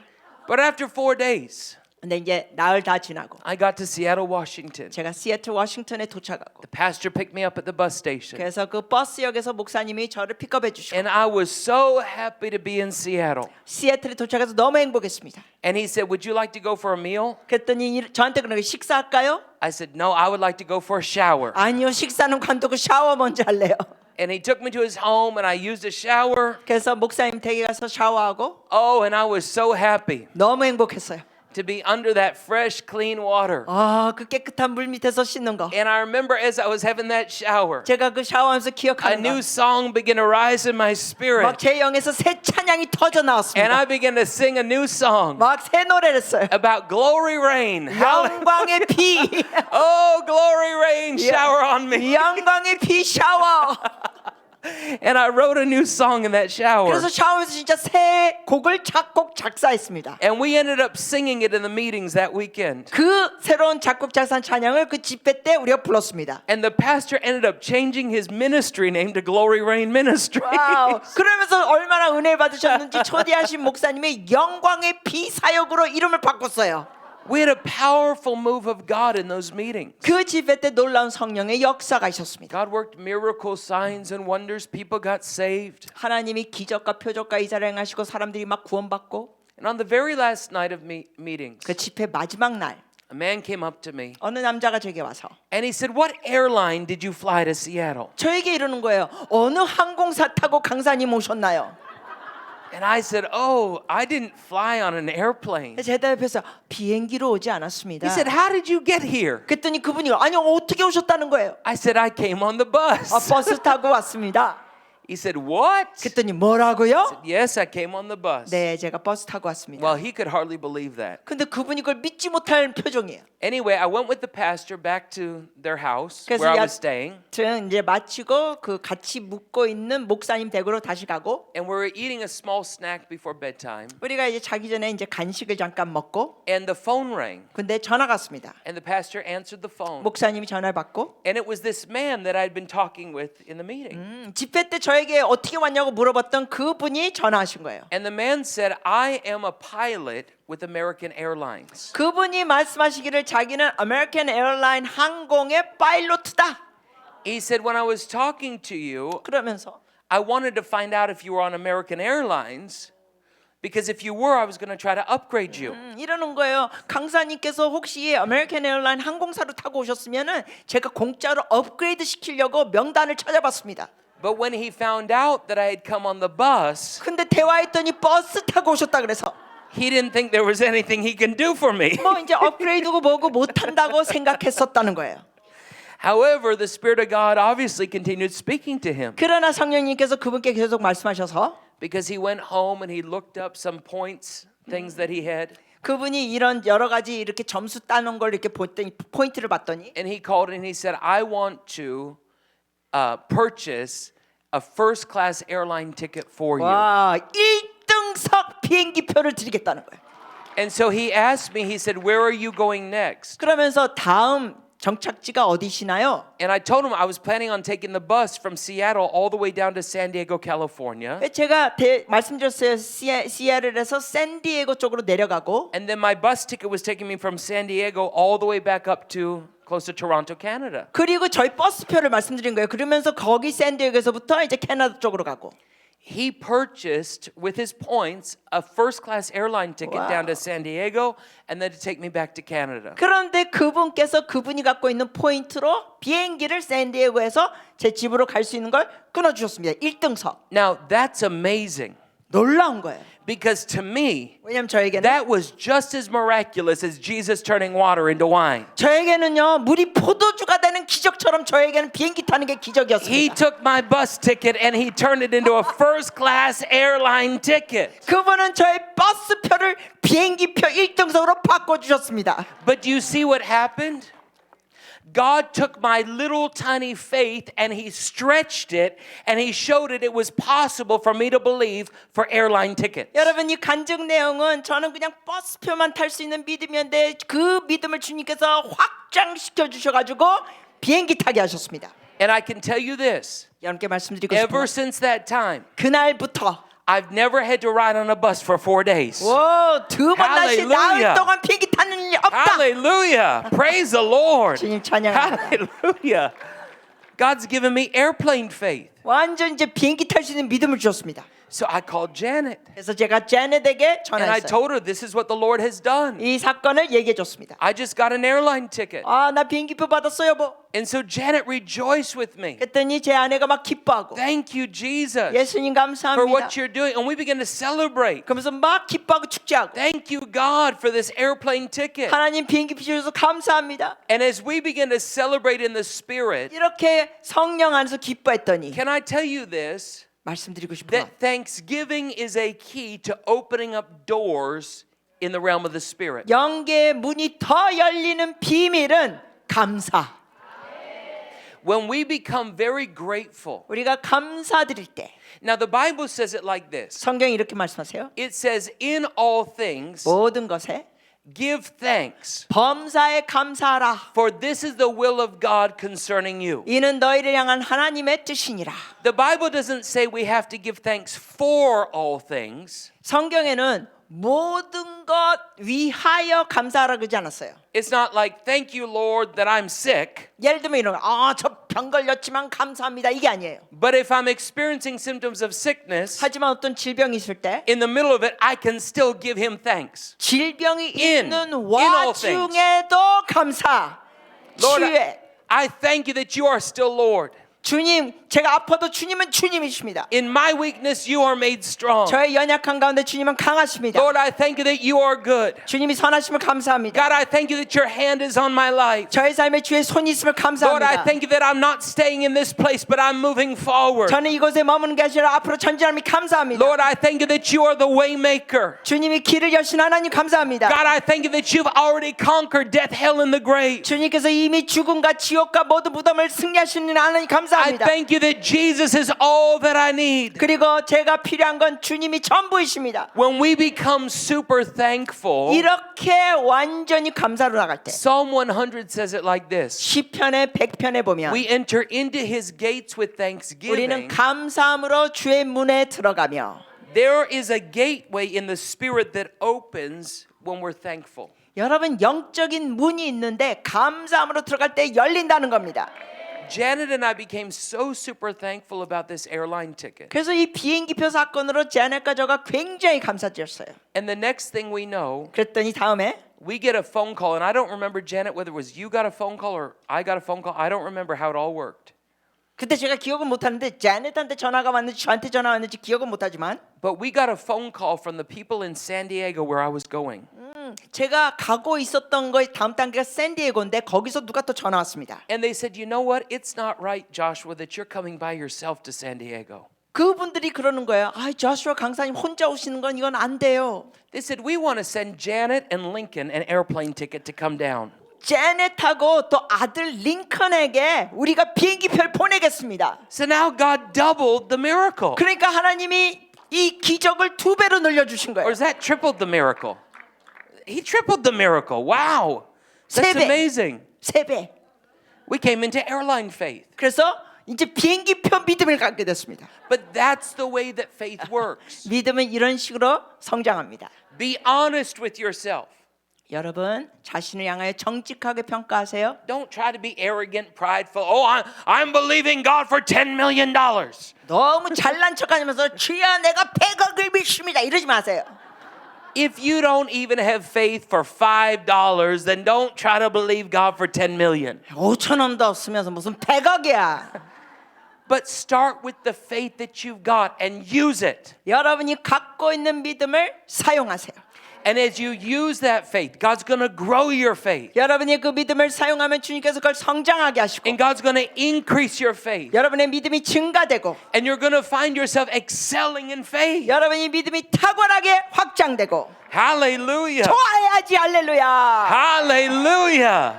But after 4 days, 근데 이제 나흘 다 지나고 I got to Seattle, Washington. 제가 시애틀 워싱턴에 도착하고 The pastor picked me up at the bus station. 그래서 그 버스역에서 목사님이 저를 픽업해 주시고 And I was so happy to be in Seattle. 시애틀에 도착해서 너무 행복했습니다. And he said, "Would you like to go for a meal?" 그랬더니 저한테 그러는 게 식사할까요? I said, "No, I would like to go for a shower." 아니요, 식사는 관두고 샤워 먼저 할래요. And he took me to his home and I used a shower. 그래서 목사님 댁에 가서 샤워하고 Oh, and I was so happy 너무 행복했어요. to be under that fresh, clean water. 그 깨끗한 물 밑에서 씻는 거. And I remember as I was having that shower, 제가 그 샤워하면서 a 기억하는 new 거. song began to rise in my 막 spirit. 제 영에서 새 찬양이 터져 And 나왔습니다. I began to sing a new song 막 새 노래를 했어요. about glory rain. 영광의 비, Oh, glory rain, shower on me. 영광의 비 샤워. And I wrote a new song in that shower. 그래서 샤워하면서 진짜 새 곡을 작곡 작사했습니다. And we ended up singing it in the meetings that weekend. 그 새로운 작곡 작사한 찬양을 그 집회 때 우리가 불렀습니다. And the pastor ended up changing his ministry name to Glory Rain Ministry. 와우. 그러면서 얼마나 은혜 받으셨는지 초대하신 목사님의 영광의 비 사역으로 이름을 바꿨어요. We had a powerful move of God in those meetings. 그 집회 때 놀라운 성령의 역사가 있었습니다. God worked miracles, signs, and wonders. People got saved. 하나님이 기적과 표적과 이사를 행하시고 사람들이 막 구원받고 And on the very last night of meetings, 그 집회 마지막 날 a man came up to me 어느 남자가 제게 와서 and he said, "What airline did you fly to Seattle?" 저에게 이러는 거예요. 어느 항공사 타고 강사님 오셨나요? And I said, "Oh, I didn't fly on an airplane." 제 대답해서 비행기로 오지 않았습니다. He said, "How did you get here?" 그랬더니 그분이 아니 어떻게 오셨다는 거예요? I said, "I came on the bus." 버스 타고 왔습니다. He said, "What?" 그랬더니 뭐라고요? Yes, I came on the bus. 네, 제가 버스 타고 왔습니다. Well, he could hardly believe that. 근데 그분이 그걸 믿지 못할 표정이에요. Anyway, I went with the pastor back to their house 그래서 where I was staying, 여튼 이제 마치고 그 같이 묵고 있는 목사님 댁으로 다시 가고 and we were eating a small snack before bedtime, 우리가 이제 자기 전에 이제 간식을 잠깐 먹고 and the phone rang, 근데 전화가 왔습니다. and the pastor answered the phone, 목사님이 전화를 받고 and it was this man that I'd been talking with in the meeting. 집회 때 저에게 어떻게 왔냐고 물어봤던 그분이 전화하신 거예요. And the man said, "I am a pilot with American Airlines." 그분이 말씀하시기를 자기는 아메리칸 에어라인 항공의 파일로트다. He said, "When I was talking to you, 그러면서 I wanted to find out if you were on American Airlines, because if you were, I was going to try to upgrade you." 이러는 거예요. 강사님께서 혹시 아메리칸 에어라인 항공사로 타고 오셨으면은 제가 공짜로 업그레이드 시키려고 명단을 찾아봤습니다. But when he found out that I had come on the bus, 근데 대화했더니 버스 타고 오셨다 그래서 he didn't think there was anything he can do for me. 뭐 이제 업그레이드고 뭐고 못 한다고 생각했었다는 거예요. However, the Spirit of God obviously continued speaking to him, 그러나 성령님께서 그분께 계속 말씀하셔서 because he went home and he looked up some points, things that he had, 그분이 이런 여러 가지 이렇게 점수 따는 걸 이렇게 보더니 포인트를 봤더니 and he called and he said, "I want to purchase a first class airline ticket for you. 와, 1등석 비행기표를 드리겠다는 거예요. And so he asked me, he said, where are you going next? 그러면서 다음 정착지가 어디시나요? And I told him I was planning on taking the bus from Seattle all the way down to San Diego, California. 제가 말씀드렸어요. 시애틀에서 샌디에고 쪽으로 내려가고 And then my bus ticket was taking me from San Diego all the way back up to close to Toronto, Canada. 그리고 저희 버스표를 말씀드린 거예요. 그러면서 거기 샌디에고에서부터 이제 캐나다 쪽으로 가고. He purchased with his points a first class airline ticket down to San Diego and then to take me back to Canada. 그런데 그분께서 그분이 갖고 있는 포인트로 비행기를 샌디에고에서 제 집으로 갈 수 있는 걸 끊어주셨습니다. 1등석. Now that's amazing 놀라운 거예요. because to me 왜냐면 저에게는 that was just as miraculous as Jesus turning water into wine. 저에게는요 물이 포도주가 되는 기적처럼 저에게는 비행기 타는 게 He 기적이었습니다. took my bus ticket and he turned it into a first class airline ticket. 그분은 저의 버스표를 비행기표 1등석으로 바꿔주셨습니다. But do you see what happened? God took my little tiny faith and he stretched it and he showed it was possible for me to believe for airline tickets. 여러분 이 간증 내용은 저는 그냥 버스표만 탈 수 있는 믿음이었는데 그 믿음을 주님께서 확장시켜 주셔가지고 비행기 타게 하셨습니다. And I can tell you this, 여러분께 말씀드리고 ever 싶어요. since that time, 그날부터 I've never had to ride on a bus for 4 days. 두 번 다시 Hallelujah. 나흘 동안 비행기 타는 일이 없다. Hallelujah. Praise the Lord. 주님 찬양합니다. Hallelujah. God's given me airplane faith. 완전 이제 비행기 탈 수 있는 믿음을 주셨습니다. So I called Janet 그래서 제가 제넷에게 and I 전화했어요. told her this is what the Lord has done. 이 사건을 얘기해 줬습니다. I just got an airline ticket. 나 비행기표 받았어 여보. And so Janet rejoiced with me. 그랬더니 제 아내가 막 기뻐하고 Thank you, Jesus, 예수님 for 감사합니다. what you're doing. And we began to celebrate. 그러면서 막 기뻐하고 축제하고 Thank you, God, for this airplane ticket. 하나님 비행기표 주셔서 감사합니다. And as we began to celebrate in the Spirit, 이렇게 성령 안에서 기뻐했더니 can I tell you this? 말씀드리고 싶어요. That Thanksgiving is a key to opening up doors in the realm of the Spirit. 영계의 문이 더 열리는 비밀은 감사. When we become very grateful. 우리가 감사드릴 때 Now the Bible says it like this. 성경이 이렇게 말씀하세요. It says in all things 모든 것에 give thanks, 범사에 감사하라. for this is the will of God concerning you. 이는 너희를 향한 하나님의 뜻이니라. The Bible doesn't say we have to give thanks for all things. 성경에는 모든 것 위하여 감사하라 그러지 않았어요. It's not like thank you Lord that I'm sick. 예를 들면 이런 거, 저 병 걸렸지만 감사합니다 이게 아니에요. But if I'm experiencing symptoms of sickness, 하지만 어떤 질병이 있을 때 in the middle of it, I can still give him thanks. 질병이 In 있는 all things. 와중에도 감사. Lord, 치유해. I thank you that you are still Lord. 주님, 제가 아파도 주님은 주님이십니다. In my weakness, you are made strong. 저의 연약한 가운데 주님은 강하십니다. Lord, I thank you that you are good. 주님이 선하심을 감사합니다. God, I thank you that your hand is on my life. 저의 삶에 주의 손이 있음을 Lord, I 감사합니다. thank you that I'm not staying in this place, but I'm moving forward. 저는 이곳에 머무는 게 아니라 앞으로 전진함이 감사합니다. Lord, I thank you that you are the way maker. 주님이 길을 여신 하나님 감사합니다. God, I thank you that you've already conquered death, hell, and the grave. 주님께서 이미 죽음과 지옥과 모든 무덤을 승리하시는 하나님 I 감사합니다. thank you that Jesus is all that I need. 그리고 제가 필요한 건 주님이 전부이십니다. When we become super thankful, 이렇게 완전히 감사로 나갈 때 Psalm 100 says it like this. 시편의 100편에 보면 We enter into his gates with 우리는 thanksgiving. 감사함으로 주의 문에 들어가며 There is a gateway in the spirit that opens when we're thankful. 여러분 영적인 문이 있는데 감사함으로 들어갈 때 열린다는 겁니다. Janet and I became so super thankful about this airline ticket. 그래서 이 비행기표 사건으로 제넷과 저가 굉장히 감사드렸어요. And the next thing we know, 그랬더니 다음에 we get a phone call, and I don't remember, Janet, whether it was you got a phone call or I got a phone call. I don't remember how it all worked. 그때 제가 기억은 못하는데 제넷한테 전화가 왔는지 저한테 전화 왔는지 기억은 못하지만 But we got a phone call from the people in San Diego where I was going. 제가 가고 있었던 거의 다음 단계가 샌디에고인데 거기서 누가 또 전화 왔습니다. And they said, you know what? It's not right, Joshua, that you're coming by yourself to San Diego. 그분들이 그러는 거예요. 조슈아 강사님 혼자 오시는 건 이건 안 돼요. They said, we want to send Janet and Lincoln an airplane ticket to come down. 제넷하고 또 아들 링컨에게 우리가 비행기표를 보내겠습니다. So now God doubled the miracle. 그러니까 하나님이 이 기적을 2배로 늘려주신 Or 거예요. is that tripled the miracle? He tripled the miracle. Wow. That's 3배. amazing. 3배. We came into airline faith. 그래서 이제 비행기표 믿음을 갖게 됐습니다. But that's the way that faith works. 믿음은 이런 식으로 성장합니다. Be honest with yourself. 여러분 자신을 향하여 정직하게 평가하세요. Don't try to be arrogant, prideful. Oh, I'm believing God for $10 million. 너무 잘난 척하면서 주야 내가 100억을 믿습니다 이러지 마세요. If you don't even have faith for $5, then don't try to believe God for 10 million. 5,000원도 없으면서 무슨 100억이야. But start with the faith that you've got and use it. 여러분이 갖고 있는 믿음을 사용하세요. And as you use that faith, God's going to grow your faith. 여러분이 그 믿음을 사용하면 주님께서 그걸 성장하게 하시고 And God's going to increase your faith. 여러분의 믿음이 증가되고 And you're going to find yourself excelling in faith. 여러분의 믿음이 탁월하게 확장되고 Hallelujah. 좋아해야지 할렐루야. Hallelujah.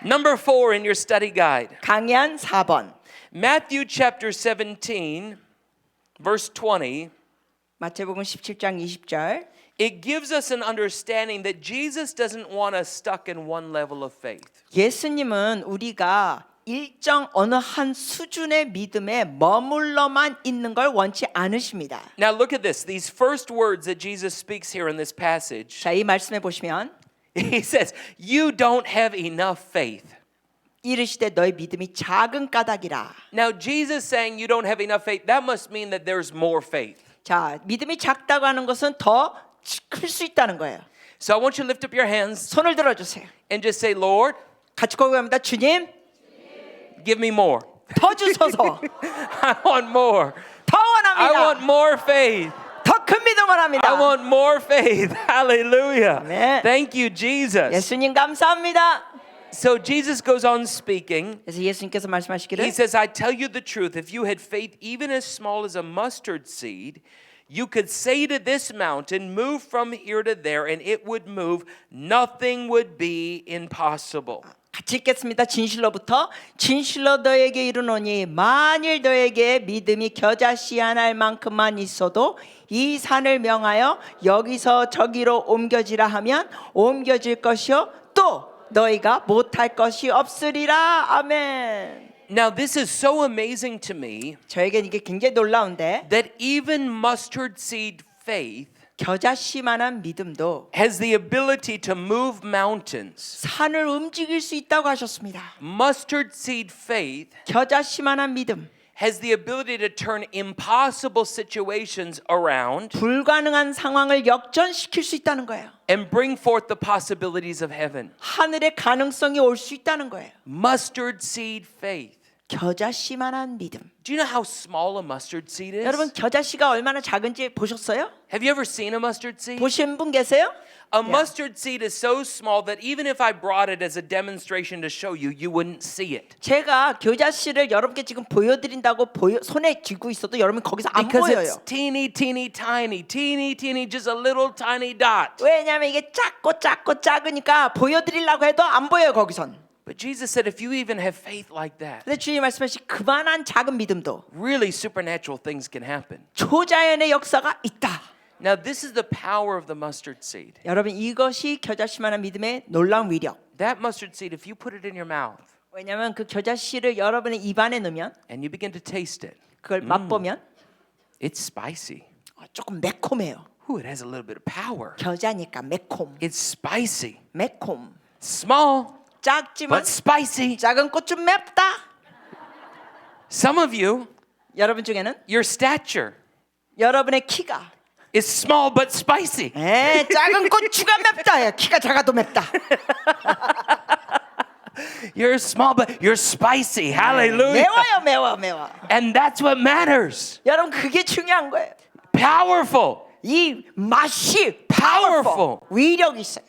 Number 4 in your study guide. 강연 4번 Matthew chapter 17, verse 20. 마태복음 17장 20절 It gives us an understanding that Jesus doesn't want us stuck in one level of faith. 예수님은 우리가 일정 어느 한 수준의 믿음에 머물러만 있는 걸 원치 않으십니다. Now look at this. These first words that Jesus speaks here in this passage. 자, 이 말씀에 보시면 He says, "You don't have enough faith." 이르시되 너희 믿음이 작은 까닭이라. Now Jesus saying you don't have enough faith, that must mean that there's more faith. 자, 믿음이 작다고 하는 것은 더 클 수 있다는 거예요. So I want you to lift up your hands 손을 들어주세요. and just say, "Lord, 같이 고백합니다. 주님, give me more. 더 주소서. I want more. 더 I want 원합니다. more faith. 더 큰 믿음을 I 합니다. want more faith." Hallelujah. Amen. Thank you, Jesus. 예수님 감사합니다. So Jesus goes on speaking. 그래서 예수님께서 He 말씀하시기를 says, "I tell you the truth, if you had faith even as small as a mustard seed, you could say to this mountain, move from here to there, and it would move. Nothing would be impossible." 같이 읽겠습니다. 진실로부터 진실로 너에게 이르노니 만일 너에게 믿음이 겨자씨 하나일 만큼만 있어도 이 산을 명하여 여기서 저기로 옮겨지라 하면 옮겨질 것이요 또 너희가 못할 것이 없으리라. 아멘. Now, this is so amazing to me 저에겐 이게 굉장히 놀라운데 that even mustard seed faith 겨자씨만한 믿음도 has the ability to move mountains. 산을 움직일 수 있다고 하셨습니다. Mustard seed faith 겨자씨만한 믿음, has the ability to turn impossible situations around 불가능한 상황을 역전시킬 수 있다는 거예요. and bring forth the possibilities of heaven. 하늘의 가능성이 올 수 있다는 거예요. Mustard seed faith. 겨자씨만한 믿음. Do you know how small a mustard seed is? 여러분 겨자씨가 얼마나 작은지 보셨어요? Have you ever seen a mustard seed? 보신 분 계세요? A mustard seed is so small that even if I brought it as a demonstration to show you, you wouldn't see it. 제가 겨자씨를 여러분께 지금 보여드린다고 손에 쥐고 있어도 여러분 거기서 안 Because 보여요. it's teeny, teeny, tiny, just a little tiny dot. 왜냐하면 이게 작고 작으니까 보여드리려고 해도 안 보여요 거기선. But Jesus said, if you even have faith like that, 근데 주님 말씀하신 그만한 작은 믿음도 really supernatural things can happen. 초자연의 역사가 있다. Now, this is the power of the mustard seed. 여러분 이것이 겨자씨만한 믿음의 놀라운 위력. That mustard seed, if you put it in your mouth 왜냐하면 그 겨자씨를 여러분의 입안에 넣으면 and you begin to taste it, 그걸 맛보면 it's spicy. 조금 매콤해요. Ooh, it has a little bit of power. 겨자니까 매콤. It's spicy. 매콤. Small, 작지만 but spicy. 작은 꽃 좀 맵다. Some of you, 여러분 중에는 your stature 여러분의 키가 is small but spicy. 작은 고추가 맵다. 키가 작아도 맵다. You're small but you're spicy. Hallelujah. 매워. And that's what matters. 여러분 그게 중요한 거예요. Powerful. 이 맛이 Powerful. 위력이 있어요.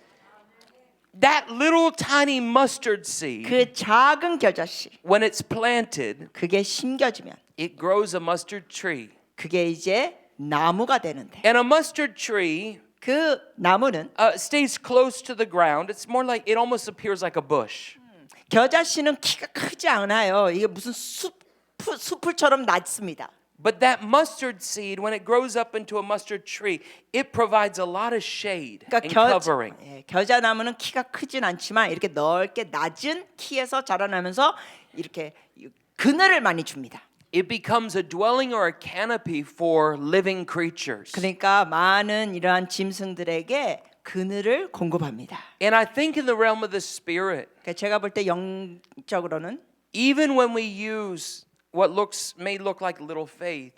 That little tiny mustard seed, 그 작은 겨자씨 when it's planted, 그게 심겨지면 it grows a mustard tree. 그게 이제 나무가 되는데 And a mustard tree 그 나무는 stays close to the ground. It's more like it almost appears like a bush. 겨자씨는 키가 크지 않아요. 이게 무슨 숲풀처럼 낮습니다. But that mustard seed, when it grows up into a mustard tree, it provides a lot of shade and covering. 겨자나무는 키가 크진 않지만 이렇게 넓게 낮은 키에서 자라나면서 이렇게 그늘을 많이 줍니다. It becomes a dwelling or a canopy for living creatures. 그러니까 많은 이러한 짐승들에게 그늘을 공급합니다. And I think in the realm of the spirit, 그러니까 제가 볼 때 영적으로는 even when we use what may look like little faith,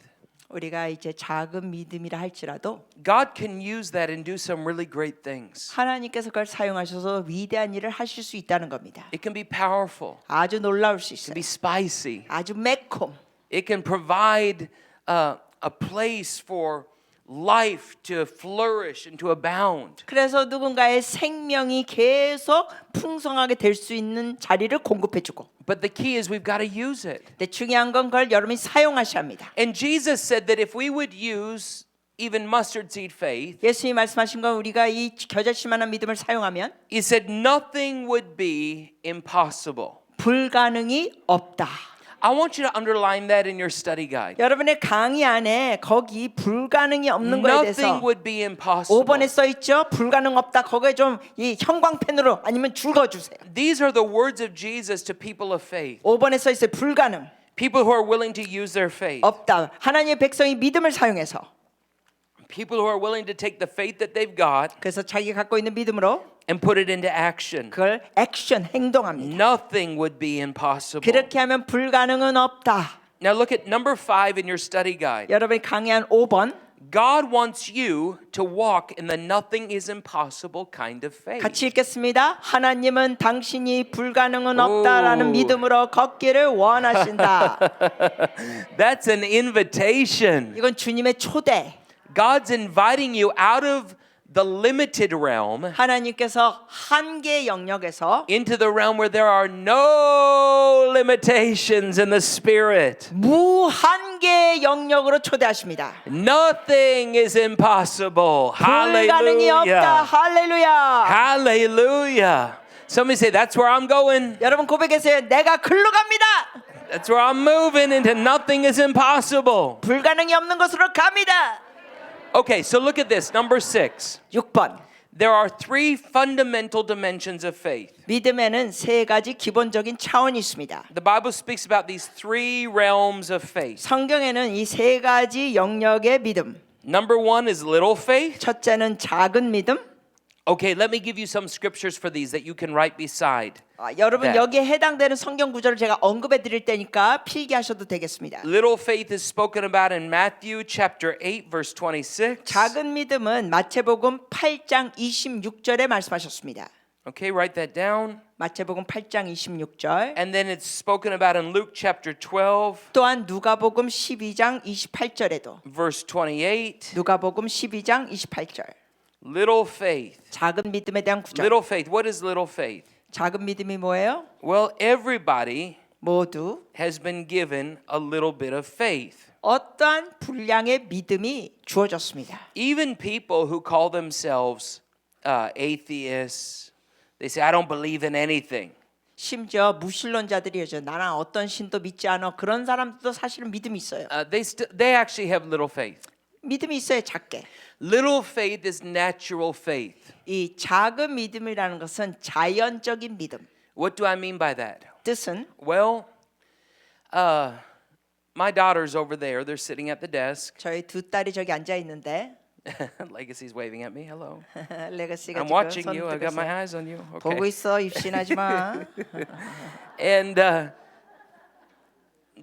우리가 이제 작은 믿음이라 할지라도 God can use that and do some really great things. 하나님께서 그걸 사용하셔서 위대한 일을 하실 수 있다는 겁니다. It can be powerful. 아주 놀라울 수 It can 있어요. be spicy. 아주 매콤. It can provide a place for life to flourish and to abound. 그래서 누군가의 생명이 계속 풍성하게 될 수 있는 자리를 공급해주고. But the key is we've got to use it. 근데 중요한 건 그걸 여러분이 사용하셔야 합니다. And Jesus said that if we would use even mustard seed faith, 예수님이 말씀하신 건 우리가 이 겨자씨만한 믿음을 사용하면 he said nothing would be impossible. 불가능이 없다. I want you to underline that in your study guide. 여러분의 강의 안에 거기 불가능이 없는 거에 대해서 Nothing would be impossible. 5번에 써 있죠. 불가능 없다. 거기에 좀 이 형광펜으로 아니면 줄거 주세요. These are the words of Jesus to people of faith. 5번에 써 있어요. 불가능 People who are willing to use their faith. 없다. 하나님의 백성이 믿음을 사용해서 People who are willing to take the faith that they've got 그래서 자기 갖고 있는 믿음으로 and put it into action. 그걸 액션 행동합니다. Nothing would be impossible. 그렇게 하면 불가능은 없다. Now look at number 5 in your study guide. 여러분이 강의한 5번 God wants you to walk in the nothing is impossible kind of faith. 같이 읽겠습니다. 하나님은 당신이 불가능은 없다라는 믿음으로 걷기를 원하신다. That's an invitation. 이건 주님의 초대. God's inviting you out of the limited realm 하나님께서 한계 영역에서 into the realm where there are no limitations in the spirit. 무한계 영역으로 초대하십니다. Nothing is impossible. 불가능이 없다. Hallelujah. 할렐루야. Hallelujah. Somebody say, that's where I'm going. 여러분 고백하세요. 내가 글로 갑니다. That's where I'm moving into nothing is impossible. 불가능이 없는 곳으로 갑니다. Okay, so look at this. Number 6. 6번. There are 3 fundamental dimensions of faith. 믿음에는 3가지 기본적인 차원이 있습니다. The Bible speaks about these 3 realms of faith. 성경에는 이 3가지 영역의 믿음. Number 1 is little faith. 첫째는 작은 믿음. Okay, let me give you some scriptures for these that you can write beside. 여러분 that. 여기에 해당되는 성경 구절을 제가 언급해 드릴 테니까 필기하셔도 되겠습니다. Little faith is spoken about in Matthew chapter 8 verse 26. 작은 믿음은 마태복음 8장 26절에 말씀하셨습니다. Okay, write that down. 마태복음 8장 26절. And then it's spoken about in Luke chapter 12 또한 누가복음 12장 28절에도 verse 28. 누가복음 12장 28절. Little faith. 작은 믿음에 대한 구절. Little faith. What is little faith? 작은 믿음이 뭐예요? Well, everybody 모두 has been given a little bit of faith. 어떠한 분량의 믿음이 주어졌습니다. Even people who call themselves atheists, they say, I don't believe in anything. 심지어 무신론자들이죠. 나는 어떤 신도 믿지 않아. 그런 사람들도 사실은 믿음이 있어요. They actually have little faith. 믿음이 있어요. 작게. Little faith is natural faith. 이 작은 믿음이라는 것은 자연적인 믿음. What do I mean by that? 뜻은 Well, my daughter's over there. They're sitting at the desk. 저희 두 딸이 저기 앉아 있는데 Legacy's waving at me. Hello. 레거시가 I'm 지금 watching 손 you. I 들고 got my 있어요. eyes on you. 보고 Okay. 있어. 입신하지 마. And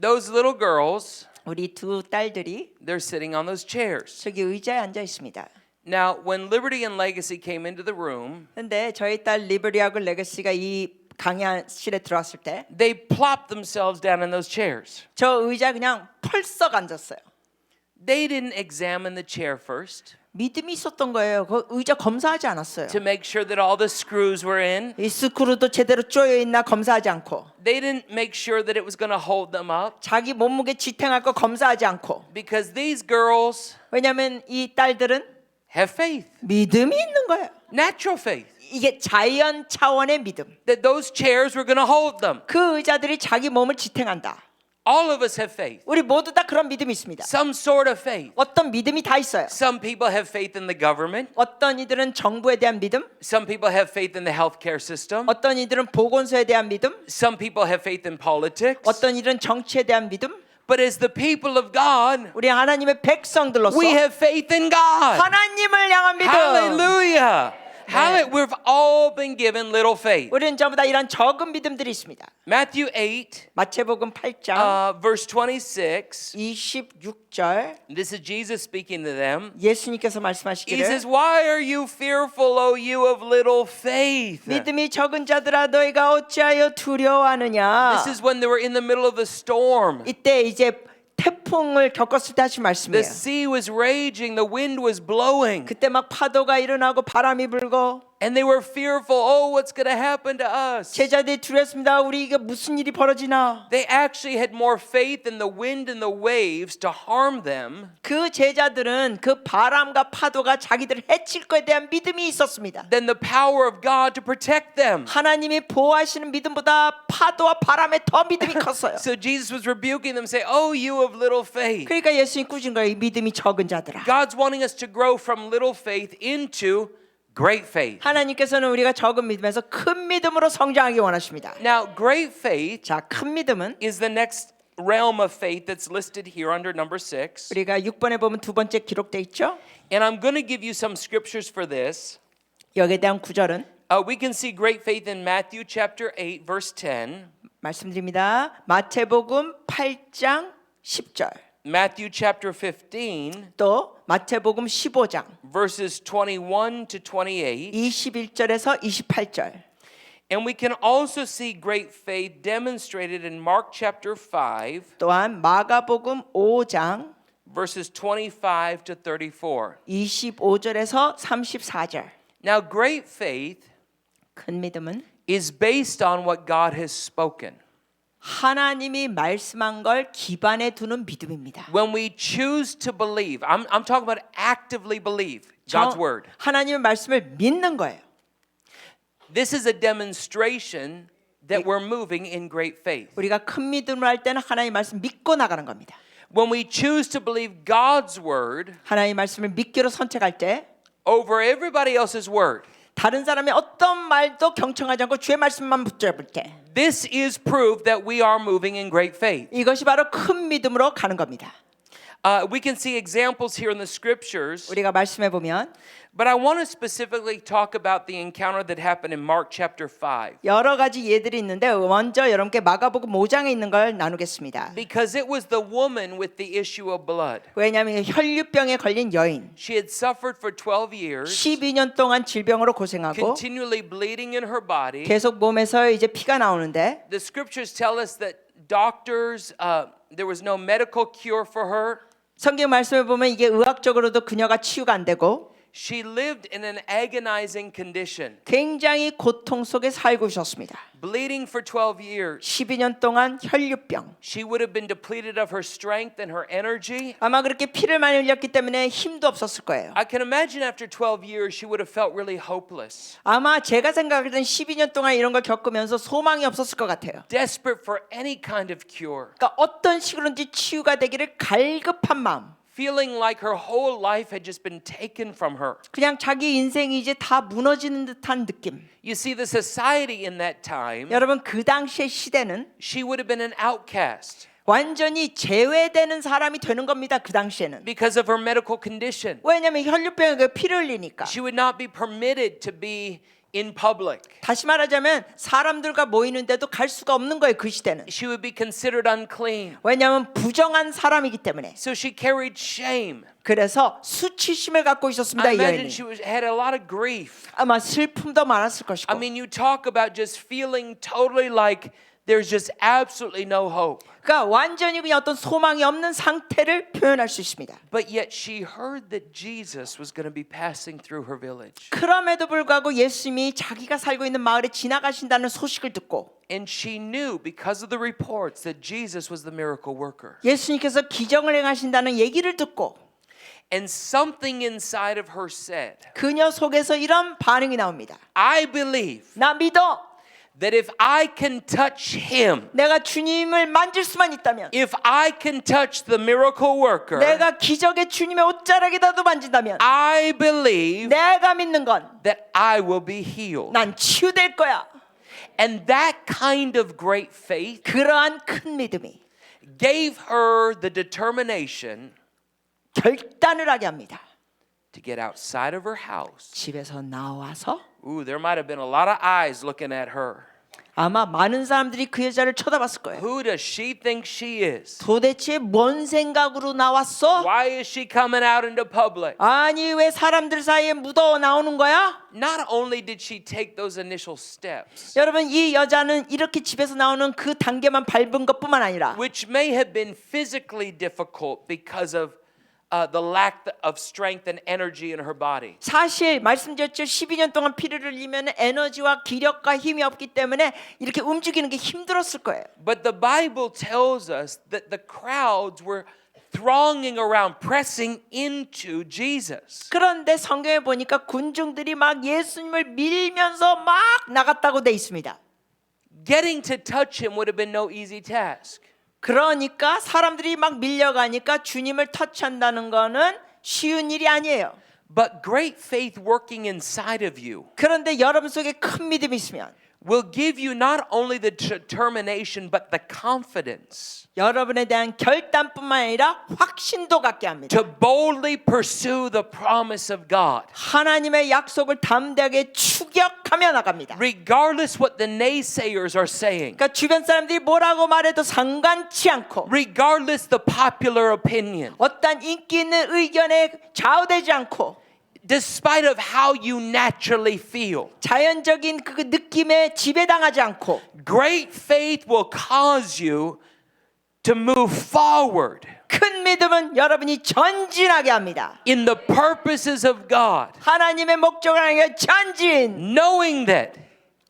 those little girls, 우리 두 딸들이 they're sitting on those chairs. 저기 의자에 앉아 있습니다. Now, when Liberty and Legacy came into the room, 근데 저희 딸 리버리하고 레거시가 이 강의실에 들어왔을 때 저 they plopped themselves down in those chairs. 의자 그냥 펄썩 앉았어요. They didn't examine the chair first 믿음이 있었던 거예요. 그 의자 검사하지 않았어요. to make sure that all the screws were in. 이 스크루도 제대로 조여 있나 검사하지 않고 They didn't make sure that it was going to hold them up 자기 몸무게 지탱할 거 검사하지 않고 because these girls 왜냐하면 이 딸들은 have faith, 믿음이 있는 거예요. natural faith, 이게 자연 차원의 믿음. that those chairs were going to hold them. 그 의자들이 자기 몸을 지탱한다. All of us have faith, 우리 모두 다 그런 믿음이 있습니다. some sort of faith. 어떤 믿음이 다 있어요. Some people have faith in the government. 어떤 이들은 정부에 대한 믿음, Some people have faith in the healthcare system. 어떤 이들은 보건소에 대한 믿음, Some people have faith in politics. 어떤 이들은 정치에 대한 믿음. But as the people of God, 우리 하나님의 백성들로서 we have faith in God. 하나님을 향한 믿음. Hallelujah. We've all been given little faith. 우리는 전부 다 이런 적은 믿음들이 있습니다. Matthew 8, 마태복음 8장 verse 26. 26절 This is Jesus speaking to them. 예수님께서 He 말씀하시기를 says, "Why are you fearful, O you of little faith?" 믿음이 적은 자들아 너희가 어찌하여 두려워하느냐. This is when they were in the middle of a storm. 이때 이제 태풍을 겪었을 때 하신 The 말씀이에요. sea was raging, the wind was blowing, 그때 막 파도가 일어나고 바람이 불고 and they were fearful. Oh, what's going to happen to us? 제자들이 두렵습니다. 우리 이게 무슨 일이 벌어지나. They actually had more faith in the wind and the waves to harm them 그 제자들은 그 바람과 파도가 자기들을 해칠 것에 대한 믿음이 있었습니다. than the power of God to protect them. 하나님이 보호하시는 믿음보다 파도와 바람에 더 믿음이 컸어요. So Jesus was rebuking them, say, "Oh, you of little faith." 그러니까 예수님 꾸신 거예요. 이 믿음이 적은 자들아. God's wanting us to grow from little faith into great faith. 하나님께서는 우리가 적은 믿음에서 큰 믿음으로 성장하기 원하십니다. Now, great faith 자, 큰 믿음은 is the next realm of faith that's listed here under number 6. 우리가 6번에 보면 두 번째 기록돼 있죠. And I'm going to give you some scriptures for this. 여기에 대한 구절은 We can see great faith in Matthew chapter 8, verse 10. 말씀드립니다. 마태복음 8장 10절. Matthew chapter 15, 또 마태복음 15장 verses 21 to 28. 21절에서 28절. And we can also see great faith demonstrated in Mark chapter 5, 또한 마가복음 5장 verses 25 to 34. 25절에서 34절. Now, great faith 큰 믿음은 is based on what God has spoken. 하나님이 말씀한 걸 기반에 두는 믿음입니다. When we choose to believe, I'm talking about actively believe God's word. 하나님의 말씀을 믿는 거예요. This is a demonstration that we're moving in great faith. 우리가 큰 믿음을 할 때는 하나님의 말씀 믿고 나가는 겁니다. When we choose to believe God's word 하나님의 말씀을 믿기로 선택할 때 over everybody else's word, 다른 사람의 어떤 말도 경청하지 않고 주의 말씀만 붙잡을 때 this is proof that we are moving in great faith. 이것이 바로 큰 믿음으로 가는 겁니다. We can see examples here in the scriptures, 우리가 말씀해 보면 but I want to specifically talk about the encounter that happened in Mark chapter 5. 여러 가지 예들이 있는데 먼저 여러분께 마가복음 5장에 있는 걸 나누겠습니다. Because it was the woman with the issue of blood. 왜냐하면 혈류병에 걸린 여인 She had suffered for 12 years, 12년 동안 질병으로 고생하고 continually bleeding in her body. 계속 몸에서 이제 피가 나오는데 The scriptures tell us that doctors, there was no medical cure for her. 성경 말씀을 보면 이게 의학적으로도 그녀가 치유가 안 되고 She lived in an agonizing condition, 굉장히 고통 속에 살고 있었습니다. bleeding for 12 years. 12년 동안 혈류병. She would have been depleted of her strength and her energy. 아마 그렇게 피를 많이 흘렸기 때문에 힘도 없었을 거예요. I can imagine after 12 years, she would have felt really hopeless, 아마 제가 생각할 땐 12년 동안 이런 걸 겪으면서 소망이 없었을 것 같아요. desperate for any kind of cure, 그러니까 어떤 식으로든지 치유가 되기를 갈급한 마음. feeling like her whole life had just been taken from her. 그냥 자기 인생이 이제 다 무너지는 듯한 느낌. You see, the society in that time, 여러분 그 당시의 시대는 she would have been an outcast 완전히 제외되는 사람이 되는 겁니다. 그 당시에는. because of her medical condition. 왜냐하면 혈류병에 피를 흘리니까. She would not be permitted to be in public. 다시 말하자면 사람들과 모이는데도 갈 수가 없는 거예요. 그 시대는. She would be considered unclean. 왜냐하면 부정한 사람이기 때문에. So she carried shame. 그래서 수치심을 갖고 있었습니다. I 이 imagine 여인이. she had a lot of grief. 아마 슬픔도 많았을 것이고. I mean, you talk about just feeling totally like there's just absolutely no hope. 그러니까 완전히 그냥 어떤 소망이 없는 상태를 표현할 수 있습니다. But yet she heard that Jesus was going to be passing through her village. 그럼에도 불구하고 예수님이 자기가 살고 있는 마을에 지나가신다는 소식을 듣고 And she knew because of the reports that Jesus was the miracle worker. 예수님께서 기적을 행하신다는 얘기를 듣고 And something inside of her said, 그녀 속에서 이런 반응이 나옵니다. I believe 나 믿어. that if I can touch him, 내가 주님을 만질 수만 있다면, if I can touch the miracle worker, 내가 기적의 주님의 옷자락이라도 만진다면, I believe 내가 믿는 건 난 that I will be healed. 치유될 거야. And that kind of great faith 그러한 큰 믿음이 gave her the determination 결단을 하게 합니다. to get outside of her house. 집에서 나와서 Ooh, there might have been a lot of eyes looking at her. 아마 많은 사람들이 그 여자를 쳐다봤을 거예요. Who does she think she is? 도대체 뭔 생각으로 나왔어? Why is she coming out into public? 아니 왜 사람들 사이에 묻어 나오는 거야? Not only did she take those initial steps, 여러분 이 여자는 이렇게 집에서 나오는 그 단계만 밟은 것뿐만 아니라 which may have been physically difficult because of the lack of strength and energy in her body. 사실 말씀드렸죠. 12년 동안 피를 흘리면 에너지와 기력과 힘이 없기 때문에 이렇게 움직이는 게 힘들었을 거예요. But the Bible tells us that the crowds were thronging around, pressing into Jesus. 그런데 성경에 보니까 군중들이 막 예수님을 밀면서 막 나갔다고 돼 있습니다. Getting to touch him would have been no easy task. 그러니까 사람들이 막 밀려가니까 주님을 터치한다는 거는 쉬운 일이 아니에요. But great faith working inside of you 그런데 여러분 속에 큰 믿음이 있으면 will give you not only the determination but the confidence 여러분에 대한 결단뿐만 아니라 확신도 갖게 합니다. to boldly pursue the promise of God. 하나님의 약속을 담대하게 추격하며 나갑니다. Regardless what the naysayers are saying, 그러니까 주변 사람들이 뭐라고 말해도 상관치 않고 regardless the popular opinion, 어떤 인기 있는 의견에 좌우되지 않고 despite of how you naturally feel, 자연적인 그 느낌에 지배당하지 않고 great faith will cause you to move forward 큰 믿음은 여러분이 전진하게 합니다. in the purposes of God, 하나님의 목적을 향해 전진 knowing that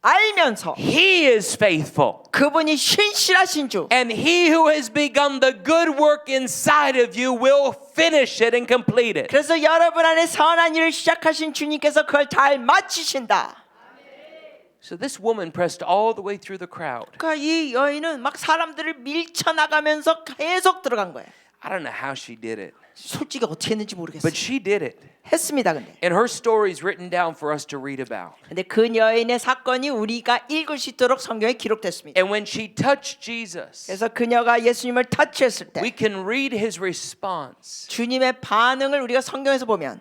알면서 He is faithful. 그분이 신실하신 주 And he who has begun the good work inside of you will finish it and complete it. 그래서 여러분 안에 선한 일을 시작하신 주님께서 그걸 잘 마치신다. So this woman pressed all the way through the crowd. 그러니까 이 여인은 막 사람들을 밀쳐나가면서 계속 들어간 거예요. I don't know how she did it, 솔직히 어떻게 했는지 모르겠어요. but she did it. 했습니다. 근데 And her story is written down for us to read about. 근데 그 여인의 사건이 우리가 읽을 수 있도록 성경에 기록됐습니다. And when she touched Jesus, 그래서 그녀가 예수님을 터치했을 때 we can read his response. 주님의 반응을 우리가 성경에서 보면